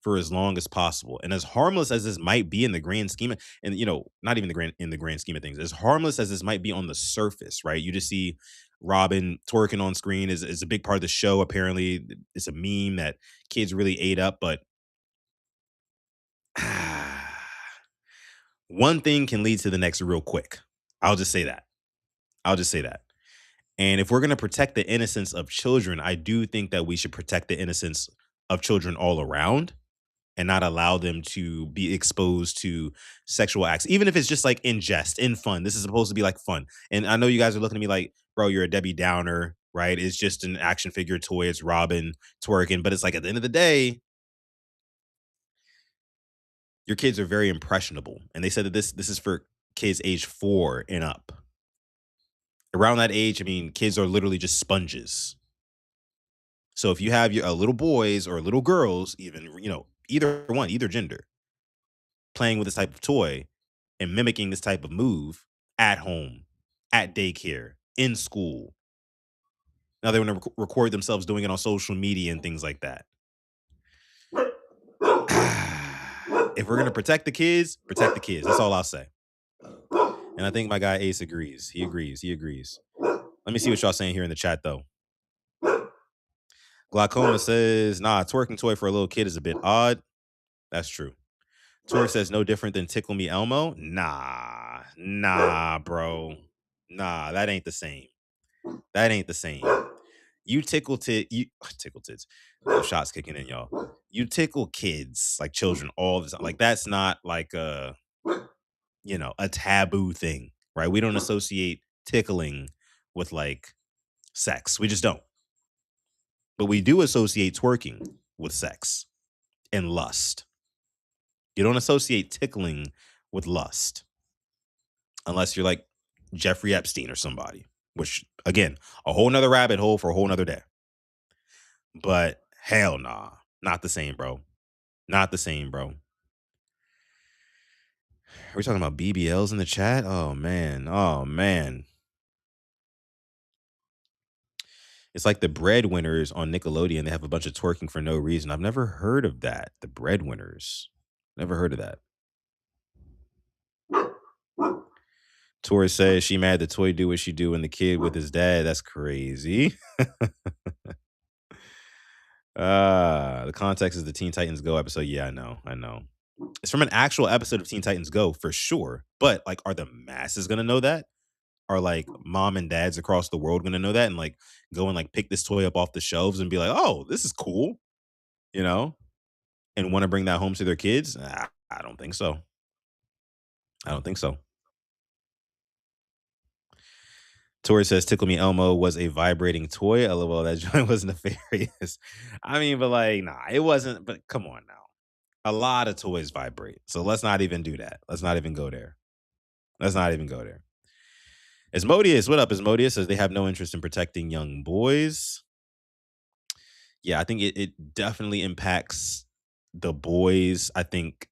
for as long as possible. And as harmless as this might be in the grand scheme and you know, not even the grand scheme of things, as harmless as this might be on the surface, right? You just see Robin twerking on screen is a big part of the show. Apparently, it's a meme that kids really ate up, but one thing can lead to the next real quick. I'll just say that. I'll just say that. And if we're going to protect the innocence of children, I do think that we should protect the innocence of children all around and not allow them to be exposed to sexual acts, even if it's just like in jest, in fun. This is supposed to be like fun. And I know you guys are looking at me like, bro, you're a Debbie Downer, right? It's just an action figure toy. It's Robin twerking. But it's like at the end of the day, your kids are very impressionable. And they said that this is for kids age 4 and up. Around that age, I mean, kids are literally just sponges. So if you have your little boys or little girls, even, either one, either gender, playing with this type of toy and mimicking this type of move at home, at daycare, in school. Now they want to record themselves doing it on social media and things like that. If we're going to protect the kids, protect the kids. That's all I'll say. And I think my guy Ace agrees. He agrees. Let me see what y'all saying here in the chat, though. Glaucoma says, nah, a twerking toy for a little kid is a bit odd. That's true. Twerk says, no different than Tickle Me Elmo. Nah, bro. Nah, that ain't the same. That ain't the same. You tickle tickle tits. No shots kicking in, y'all. You tickle kids, like children, all the time. Like, that's not like a taboo thing, right? We don't associate tickling with like sex. We just don't. But we do associate twerking with sex and lust. You don't associate tickling with lust unless you're like Jeffrey Epstein or somebody, which, again, a whole nother rabbit hole for a whole nother day. But hell nah, not the same, bro. Not the same, bro. Are we talking about BBLs in the chat? Oh, man. It's like the Breadwinners on Nickelodeon. They have a bunch of twerking for no reason. I've never heard of that. The Breadwinners. Never heard of that. Tori says she mad the toy do what she do and the kid with his dad. That's crazy. The context is the Teen Titans Go episode. Yeah, I know. It's from an actual episode of Teen Titans Go for sure. But like, are the masses gonna know that? Are like mom and dads across the world gonna know that and like go and like pick this toy up off the shelves and be like, oh, this is cool, and want to bring that home to their kids? I don't think so. Tori says Tickle Me Elmo was a vibrating toy. LOL, that joint was nefarious. I mean, but like, nah, it wasn't. But come on now. A lot of toys vibrate. So let's not even do that. Let's not even go there. Asmodeus, what up? Asmodeus says they have no interest in protecting young boys. Yeah, I think it definitely impacts the boys. I think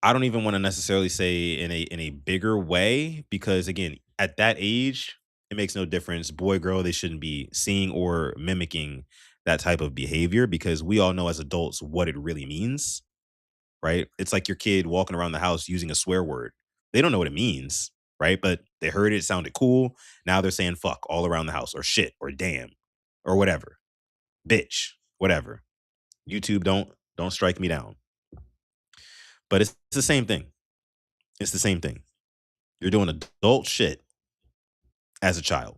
I don't even want to necessarily say in a bigger way, because again, at that age, it makes no difference. Boy, girl, they shouldn't be seeing or mimicking that type of behavior, because we all know as adults what it really means, right? It's like your kid walking around the house using a swear word. They don't know what it means, right? But they heard it sounded cool. Now they're saying fuck all around the house, or shit, or damn, or whatever. Bitch, whatever. YouTube, don't strike me down. But it's the same thing. It's the same thing. You're doing adult shit as a child.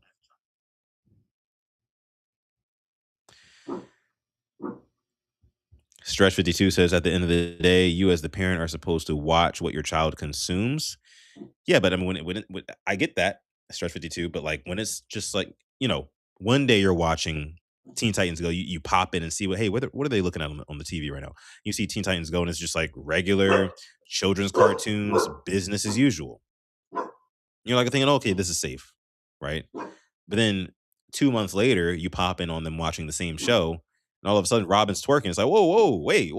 Stretch 52 says, at the end of the day, you as the parent are supposed to watch what your child consumes. Yeah, but I mean, when I get that, Stretch 52, but like when it's just like, one day you're watching Teen Titans Go, you pop in and see what are they looking at on the TV right now? You see Teen Titans Go and it's just like regular children's cartoons, business as usual. You're like thinking, okay, this is safe, right? But then 2 months later, you pop in on them watching the same show, and all of a sudden Robin's twerking. It's like, whoa, wait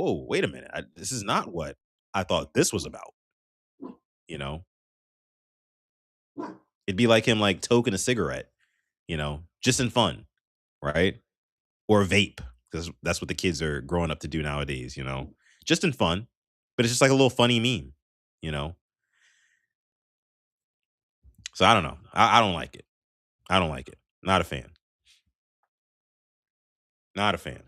a minute. This is not what I thought this was about. It'd be like him like toking a cigarette, just in fun, right? Or vape, because that's what the kids are growing up to do nowadays, just in fun. But it's just like a little funny meme, So I don't know. I don't like it. Not a fan. Not a fan.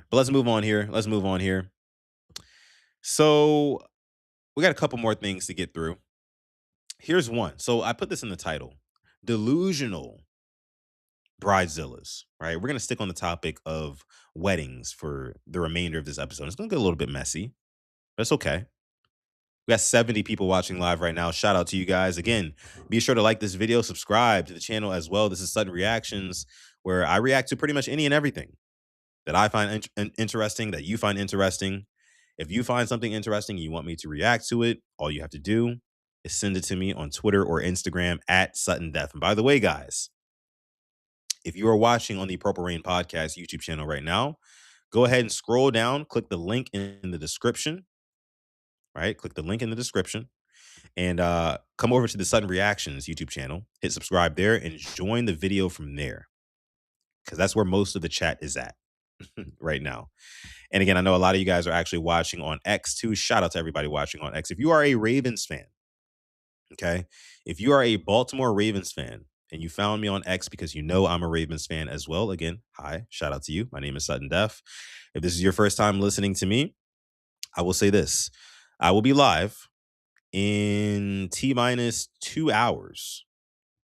But let's move on here. So we got a couple more things to get through. Here's one. So I put this in the title: Delusional Bridezillas, right? We're going to stick on the topic of weddings for the remainder of this episode. It's going to get a little bit messy, but it's okay. We got 70 people watching live right now. Shout out to you guys. Again, be sure to like this video, subscribe to the channel as well. This is Sutton Reactions, where I react to pretty much any and everything that I find interesting, that you find interesting. If you find something interesting and you want me to react to it, all you have to do is send it to me on Twitter or Instagram at Sutton Def. And by the way, guys, if you are watching on the Purple Rain Podcast YouTube channel right now, go ahead and scroll down, click the link in the description, right? Click the link in the description and come over to the Sutton Reactions YouTube channel, hit subscribe there and join the video from there because that's where most of the chat is at right now. And again, I know a lot of you guys are actually watching on X too. Shout out to everybody watching on X. If you are a Ravens fan, okay, if you are a Baltimore Ravens fan and you found me on X because you know I'm a Ravens fan as well, again, hi, shout out to you. My name is Sutton Def. If this is your first time listening to me, I will say this. I will be live in T-minus 2 hours,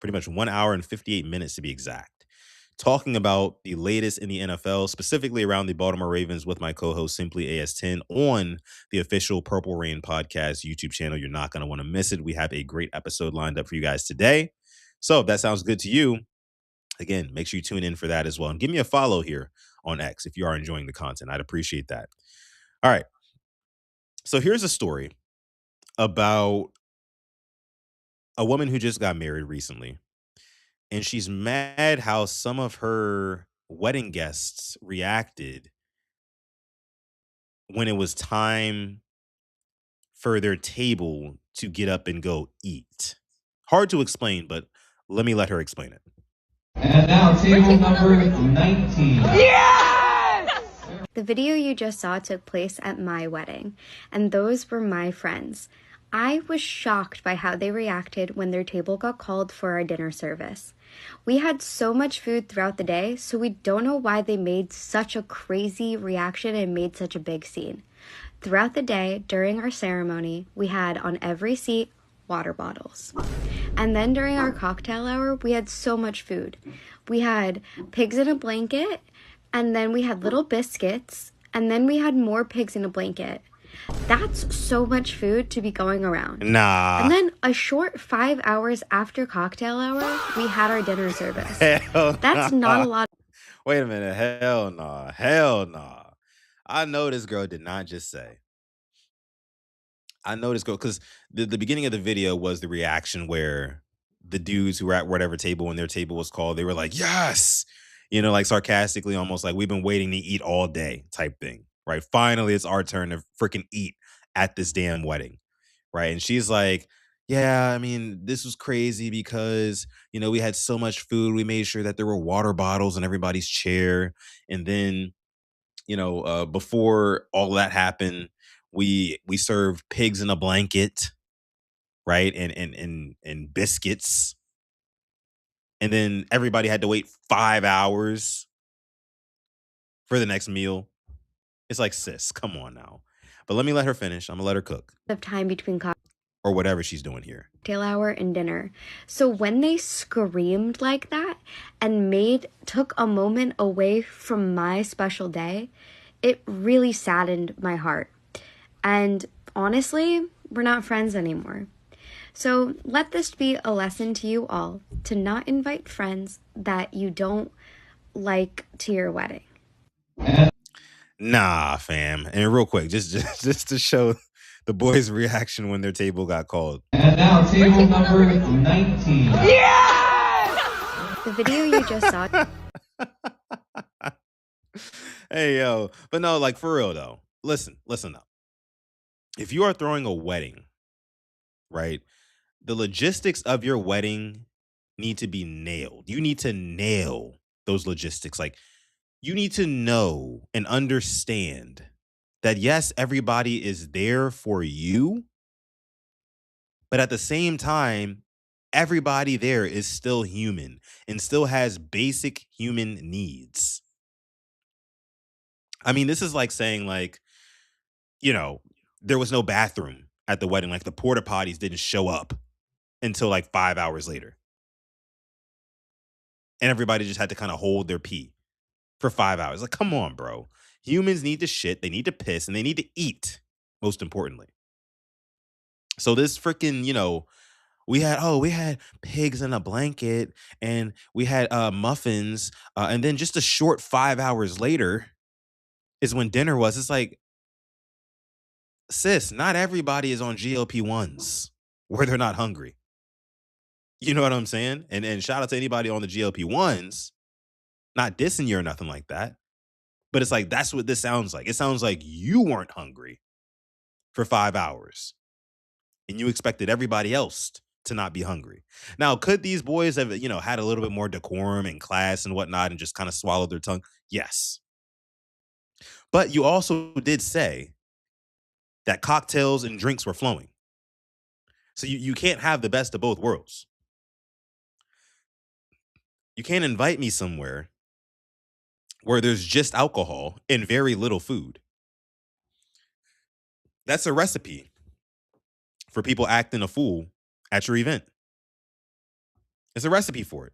pretty much 1 hour and 58 minutes to be exact, talking about the latest in the NFL, specifically around the Baltimore Ravens with my co-host Simply AS10 on the official Purple Rain Podcast YouTube channel. You're not going to want to miss it. We have a great episode lined up for you guys today. So if that sounds good to you, again, make sure you tune in for that as well. And give me a follow here on X if you are enjoying the content. I'd appreciate that. All right. So here's a story about a woman who just got married recently. And she's mad how some of her wedding guests reacted when it was time for their table to get up and go eat. Hard to explain, but let me let her explain it. And now table number 19. The video you just saw took place at my wedding, and those were my friends. I was shocked by how they reacted when their table got called for our dinner service. We had so much food throughout the day, so we don't know why they made such a crazy reaction and made such a big scene. Throughout the day, during our ceremony, we had on every seat water bottles. And then during our cocktail hour, we had so much food. We had pigs in a blanket, and then we had little biscuits, and then we had more pigs in a blanket. That's so much food to be going around. Nah. And then a short 5 hours after cocktail hour, we had our dinner service. That's not a lot. Wait a minute. Hell nah. Hell nah. I know this girl did not just say. I know this girl because the beginning of the video was the reaction where the dudes who were at whatever table when their table was called, they were like, yes, you know, like sarcastically, almost like we've been waiting to eat all day type thing, right? Finally, it's our turn to freaking eat at this damn wedding, right? And she's like, yeah, I mean, this was crazy because, you know, we had so much food. We made sure that there were water bottles in everybody's chair. And then, you know, before all that happened, we served pigs in a blanket, right? And biscuits. And then everybody had to wait 5 hours for the next meal. It's like, sis, come on now. But let me let her finish. I'm gonna let her cook. Of time between Or whatever she's doing here. cocktail hour and dinner. So when they screamed like that and took a moment away from my special day, it really saddened my heart. And honestly, we're not friends anymore. So let this be a lesson to you all to not invite friends that you don't like to your wedding. Nah, fam. And real quick, just to show the boys' reaction when their table got called. And now table number 19. The video you just saw. Hey, yo. But no, like for real though. Listen up. If you are throwing a wedding, right? The logistics of your wedding need to be nailed. You need to nail those logistics. Like you need to know and understand that yes, everybody is there for you, but at the same time, everybody there is still human and still has basic human needs. I mean, this is like saying like, you know, there was no bathroom at the wedding. Like the porta potties didn't show up until like 5 hours later. And everybody just had to kind of hold their pee for 5 hours. Like, come on, bro. Humans need to shit, they need to piss, and they need to eat, most importantly. So this freaking, you know, we had pigs in a blanket and we had muffins. And then just a short 5 hours later is when dinner was. It's like, sis, not everybody is on GLP-1s. where they're not hungry. You know what I'm saying? And shout out to anybody on the GLP-1s, not dissing you or nothing like that. But it's like, that's what this sounds like. It sounds like you weren't hungry for 5 hours and you expected everybody else to not be hungry. Now, could these boys have, had a little bit more decorum and class and whatnot and just kind of swallowed their tongue? Yes. But you also did say that cocktails and drinks were flowing. So you can't have the best of both worlds. You can't invite me somewhere where there's just alcohol and very little food. That's a recipe for people acting a fool at your event. It's a recipe for it.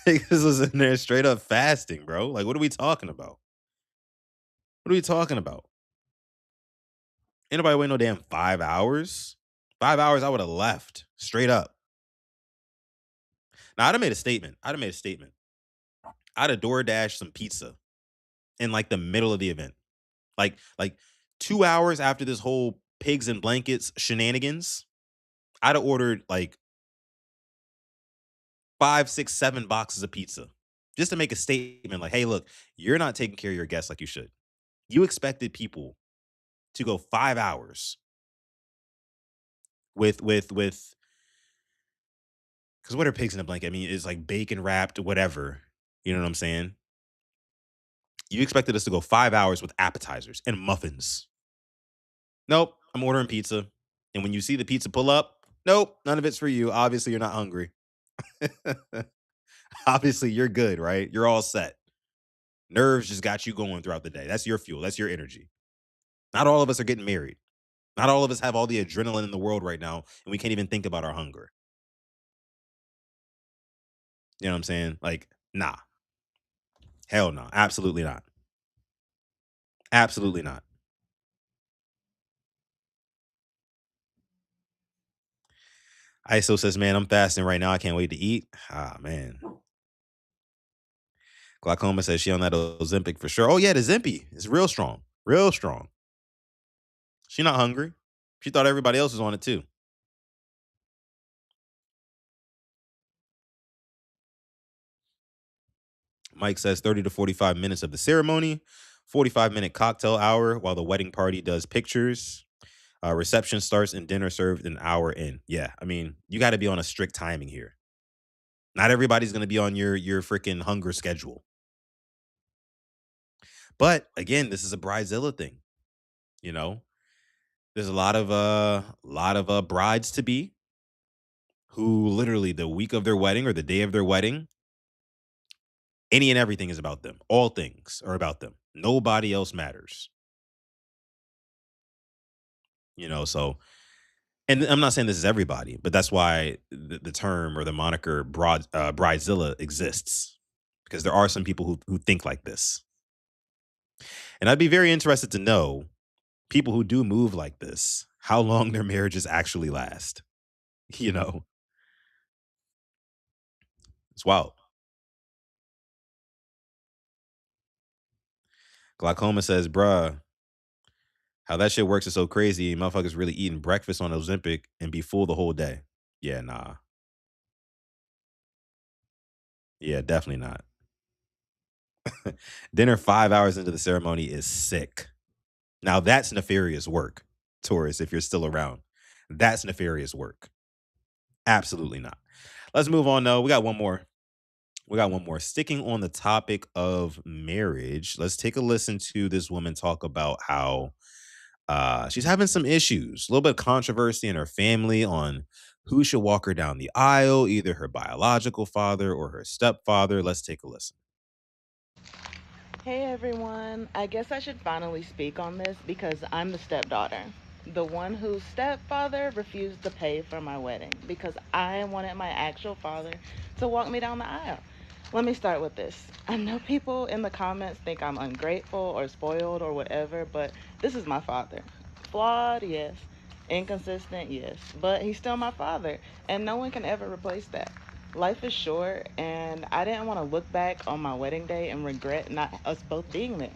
Niggas was in there straight up fasting, bro. Like, what are we talking about? What are we talking about? Ain't nobody waiting no damn 5 hours. 5 hours, I would have left straight up. Now, I'd have made a statement. I'd have DoorDashed some pizza in like the middle of the event. Like 2 hours after this whole pigs and blankets shenanigans, I'd have ordered like 5, 6, 7 boxes of pizza just to make a statement like, hey, look, you're not taking care of your guests like you should. You expected people to go 5 hours with because what are pigs in a blanket? I mean, it's like bacon wrapped, whatever. You know what I'm saying? You expected us to go 5 hours with appetizers and muffins. Nope, I'm ordering pizza. And when you see the pizza pull up, nope, none of it's for you. Obviously, you're not hungry. Obviously, you're good, right? You're all set. Nerves just got you going throughout the day. That's your fuel. That's your energy. Not all of us are getting married. Not all of us have all the adrenaline in the world right now, and we can't even think about our hunger. You know what I'm saying? Like, nah. Hell no. Absolutely not. Absolutely not. ISO says, man, I'm fasting right now. I can't wait to eat. Ah, man. Glaucoma says she on that Ozempic for sure. Oh, yeah, the Zempi is real strong. Real strong. She not hungry. She thought everybody else was on it too. Mike says 30 to 45 minutes of the ceremony, 45-minute cocktail hour while the wedding party does pictures. Reception starts and dinner served an hour in. Yeah, I mean, you got to be on a strict timing here. Not everybody's going to be on your freaking hunger schedule. But again, this is a Bridezilla thing. You know, there's a lot of brides to be who literally the week of their wedding or the day of their wedding, any and everything is about them. All things are about them. Nobody else matters. So, and I'm not saying this is everybody, but that's why the term or the moniker Bridezilla exists, because there are some people who think like this. And I'd be very interested to know people who do move like this, how long their marriages actually last. It's wild. Glaucoma says, bruh, how that shit works is so crazy. Motherfuckers really eating breakfast on Ozempic and be full the whole day. Yeah, nah. Yeah, definitely not. Dinner 5 hours into the ceremony is sick. Now that's nefarious work, Taurus, if you're still around. That's nefarious work. Absolutely not. Let's move on, though. We got one more. Sticking on the topic of marriage, let's take a listen to this woman talk about how she's having some issues, a little bit of controversy in her family on who should walk her down the aisle, either her biological father or her stepfather. Let's take a listen. Hey everyone, I guess I should finally speak on this because I'm the stepdaughter. The one whose stepfather refused to pay for my wedding because I wanted my actual father to walk me down the aisle. Let me start with this. I know people in the comments think I'm ungrateful or spoiled or whatever, but this is my father. Flawed, yes. Inconsistent, yes. But he's still my father, and no one can ever replace that. Life is short, and I didn't want to look back on my wedding day and regret not us both being there.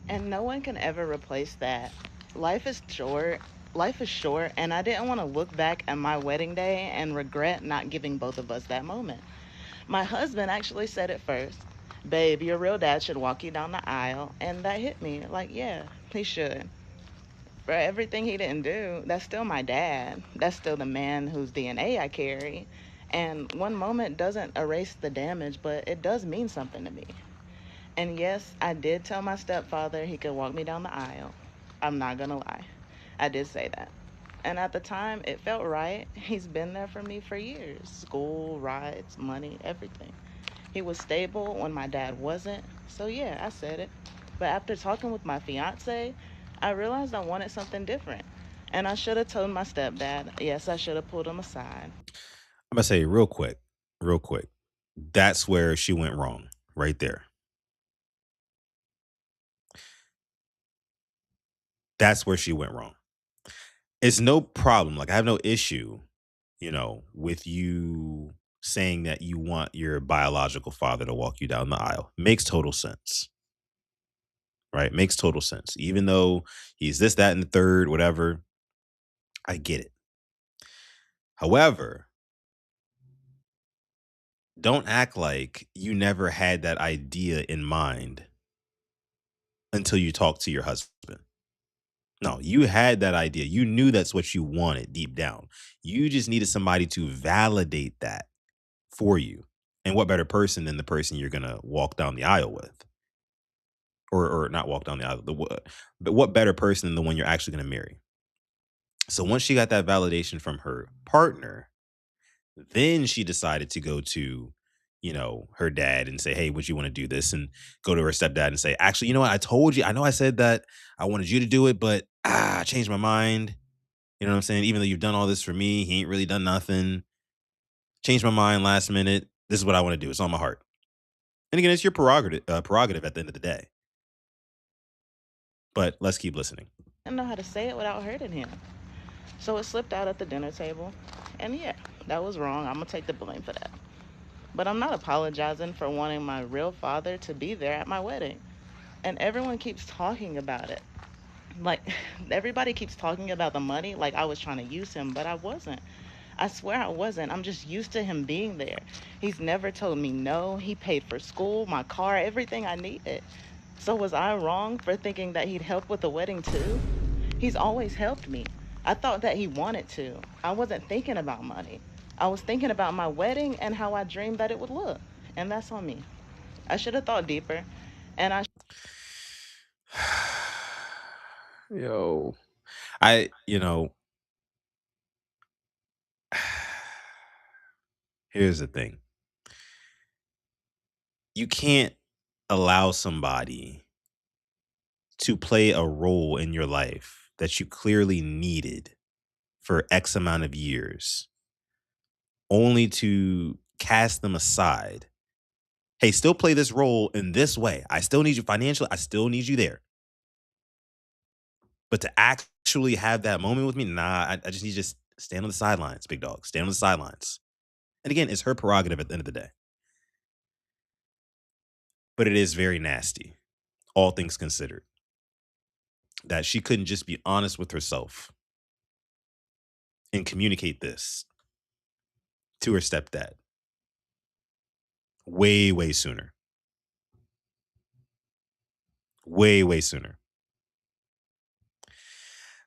And no one can ever replace that. Life is short. Life is short, and I didn't want to look back at my wedding day and regret not giving both of us that moment. My husband actually said it first. Babe, your real dad should walk you down the aisle. And that hit me. Like, yeah, he should. For everything he didn't do, that's still my dad. That's still the man whose DNA I carry. And one moment doesn't erase the damage, but it does mean something to me. And yes, I did tell my stepfather he could walk me down the aisle. I'm not gonna lie. I did say that. And at the time, it felt right. He's been there for me for years: school, rides, money, everything. He was stable when my dad wasn't. So, yeah, I said it. But after talking with my fiance, I realized I wanted something different. And I should have told my stepdad. Yes, I should have pulled him aside. I'm gonna say real quick, real quick. That's where she went wrong, right there. That's where she went wrong. It's no problem. Like I have no issue, with you saying that you want your biological father to walk you down the aisle. Makes total sense, right? Makes total sense. Even though he's this, that, and the third, whatever, I get it. However, don't act like you never had that idea in mind until you talk to your husband. No, you had that idea. You knew that's what you wanted deep down. You just needed somebody to validate that for you. And what better person than the person you're gonna walk down the aisle with, or not walk down the aisle? But what better person than the one you're actually gonna marry? So once she got that validation from her partner, then she decided to go to, her dad and say, "Hey, would you want to do this?" And go to her stepdad and say, "Actually, you know what? I told you. I know I said that I wanted you to do it, but I changed my mind. You know what I'm saying? Even though you've done all this for me, he ain't really done nothing. Changed my mind last minute. This is what I want to do. It's on my heart." And again, it's your prerogative at the end of the day. But let's keep listening. I didn't know how to say it without hurting him. So it slipped out at the dinner table. And yeah, that was wrong. I'm going to take the blame for that. But I'm not apologizing for wanting my real father to be there at my wedding. And everyone keeps talking about it. Like, everybody keeps talking about the money like I was trying to use him, but I wasn't. I swear I wasn't. I'm just used to him being there. He's never told me no. He paid for school, my car, everything I needed. So was I wrong for thinking that he'd help with the wedding too? He's always helped me. I thought that he wanted to. I wasn't thinking about money. I was thinking about my wedding and how I dreamed that it would look. And that's on me. I should have thought deeper. And I Yo, I, here's the thing. You can't allow somebody to play a role in your life that you clearly needed for X amount of years, only to cast them aside. Hey, still play this role in this way. I still need you financially. I still need you there. But to actually have that moment with me, nah, I just need you to just stand on the sidelines, big dog. Stand on the sidelines. And again, it's her prerogative at the end of the day. But it is very nasty, all things considered, that she couldn't just be honest with herself and communicate this to her stepdad way, way sooner. Way, way sooner.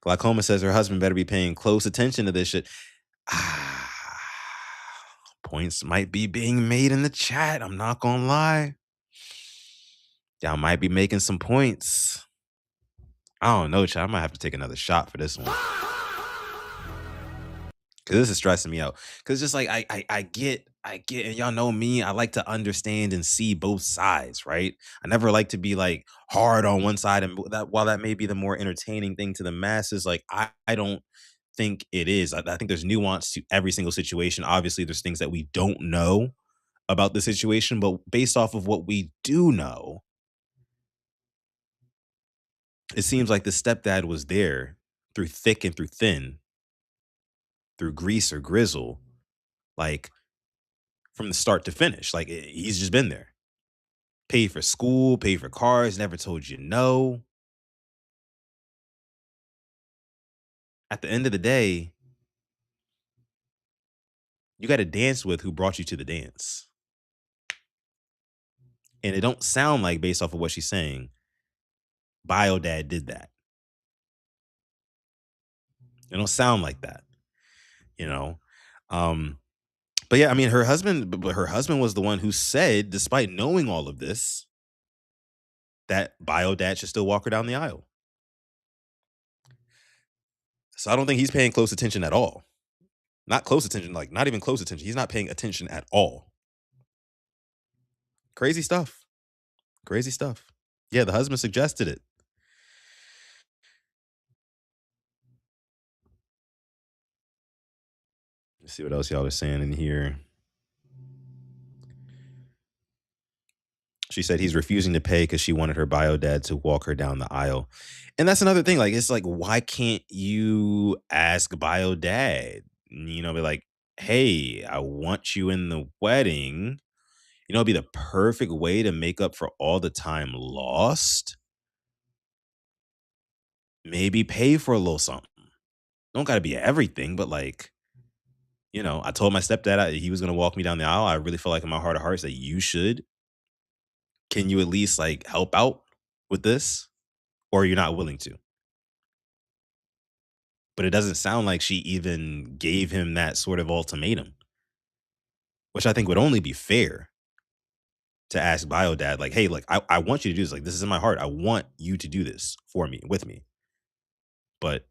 Glaucoma says her husband better be paying close attention to this shit. Points might be being made in the chat. I'm not gonna lie. Y'all might be making some points. I don't know, chat. I might have to take another shot for this one. Cause this is stressing me out. Cause just like I get, and y'all know me, I like to understand and see both sides, right? I never like to be like hard on one side, and that while that may be the more entertaining thing to the masses, like I don't think it is. I think there's nuance to every single situation. Obviously, there's things that we don't know about the situation, but based off of what we do know, it seems like the stepdad was there through thick and through thin, through grease or grizzle, like from the start to finish. Like he's just been there. Paid for school, paid for cars, never told you no. at the end of the day, you got to dance with who brought you to the dance. And it don't sound like, based off of what she's saying, Bio Dad did that. It don't sound like that, you know. Um, but yeah, I mean, her husband was the one who said, despite knowing all of this, that Bio Dad should still walk her down the aisle. So I don't think he's paying close attention at all. Not close attention, like not even close attention. He's not paying attention at all. Crazy stuff. Crazy stuff. Yeah, the husband suggested it. Let's see what else y'all are saying in here. She said he's refusing to pay because she wanted her bio dad to walk her down the aisle. And that's another thing. Like, it's like, why can't you ask bio dad? You know, be like, hey, I want you in the wedding. You know, it'd be the perfect way to make up for all the time lost. Maybe pay for a little something. Don't gotta be everything, but like, you know, I told my stepdad he was gonna walk me down the aisle. I really feel like in my heart of hearts that you should. Can you at least like help out with this? Or you're not willing to? But it doesn't sound like she even gave him that sort of ultimatum, which I think would only be fair to ask bio dad, like, hey, like, I want you to do this. Like, this is in my heart. I want you to do this for me, with me. But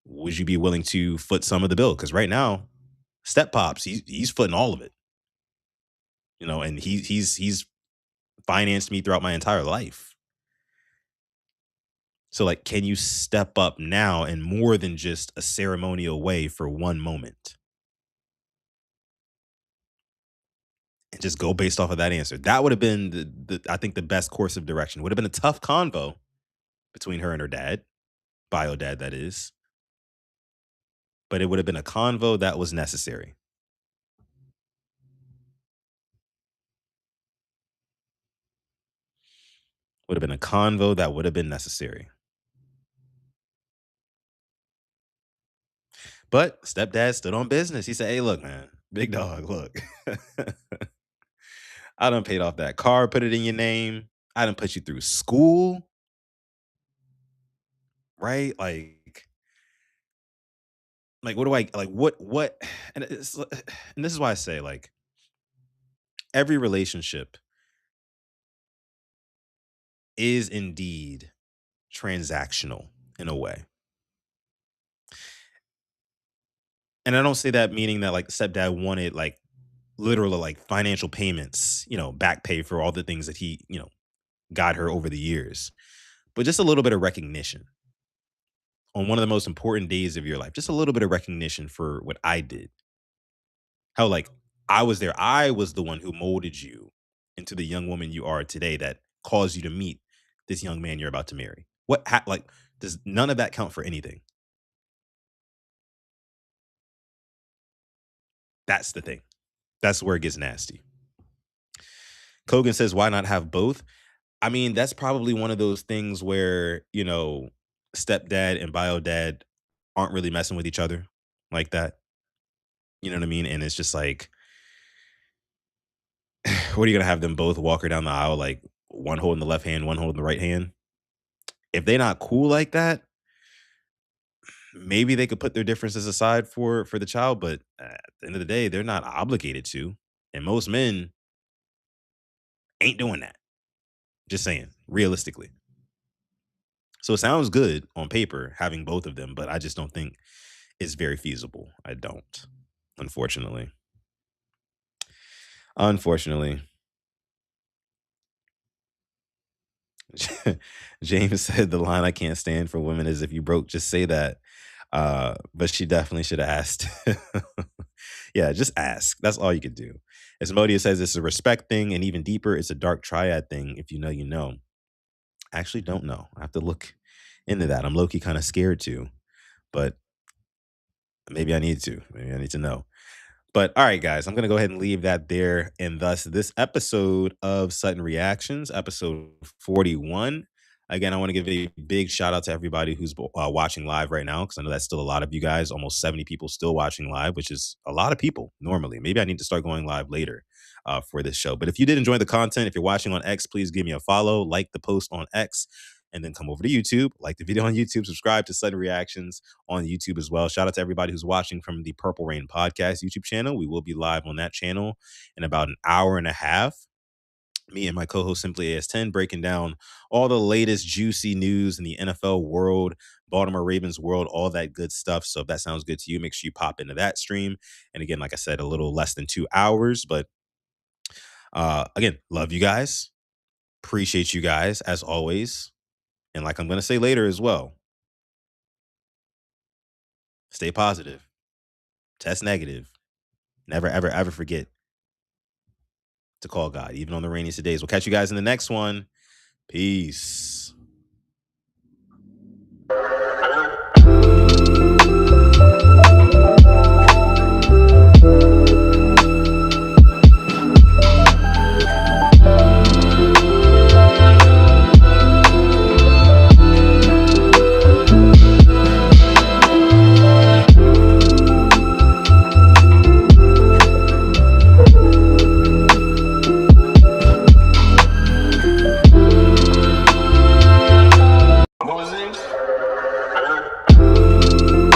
would you be willing to foot some of the bill? Because right now, Step Pops, he's footing all of it. You know, and he's financed me throughout my entire life. So, like, can you step up now and more than just a ceremonial way for one moment? And just go based off of that answer. That would have been I think the best course of direction. Would have been a tough convo between her and her dad, bio dad that is. But it would have been a convo that was necessary. Would have been a convo that would have been necessary. But stepdad stood on business. He said, hey, look, man, big dog, look. I done paid off that car, put it in your name. I done put you through school. Right? Like what do I like what and and this is why I say like every relationship is indeed transactional in a way. And I don't say that meaning that like stepdad wanted like literal like financial payments, you know, back pay for all the things that he, you know, got her over the years. But just a little bit of recognition on one of the most important days of your life. Just a little bit of recognition for what I did. How like I was there. I was the one who molded you into the young woman you are today that caused you to meet this young man you're about to marry. Like does none of that count for anything? That's the thing. That's where it gets nasty. Kogan says, why not have both? I mean, that's probably one of those things where, you know, stepdad and bio dad aren't really messing with each other like that. You know what I mean? And it's just like, what are you gonna have them both walk her down the aisle, like one holding the left hand, one holding the right hand? If they're not cool like that, maybe they could put their differences aside for the child. But at the end of the day, they're not obligated to. And most men ain't doing that. Just saying, realistically. So it sounds good on paper having both of them, but I just don't think it's very feasible. I don't, unfortunately. Unfortunately. James said the line I can't stand for women is if you broke, just say that. But she definitely should have asked. Yeah, just ask. That's all you could do. Asmodia says it's a respect thing, and even deeper, it's a dark triad thing. If you know, you know. I actually don't know. I have to look into that. I'm low-key kind of scared too, but maybe I need to. Maybe I need to know. But all right, guys, I'm going to go ahead and leave that there. And thus, this episode of Sutton Reactions, episode 41, Again, I want to give a big shout out to everybody who's watching live right now, because I know that's still a lot of you guys, almost 70 people still watching live, which is a lot of people normally. Maybe I need to start going live later for this show. But if you did enjoy the content, if you're watching on X, please give me a follow, like the post on X, and then come over to YouTube, like the video on YouTube, subscribe to Sutton Reactions on YouTube as well. Shout out to everybody who's watching from the Purple Rain Podcast YouTube channel. We will be live on that channel in about an hour and a half. Me and my co-host Simply AS10 breaking down all the latest juicy news in the NFL world, Baltimore Ravens world, all that good stuff. So if that sounds good to you, make sure you pop into that stream. And again, like I said, a little less than 2 hours, but again, love you guys. Appreciate you guys as always. And like I'm going to say later as well, stay positive, test negative. Never, ever, ever forget to call God, even on the rainiest of days. We'll catch you guys in the next one. Peace.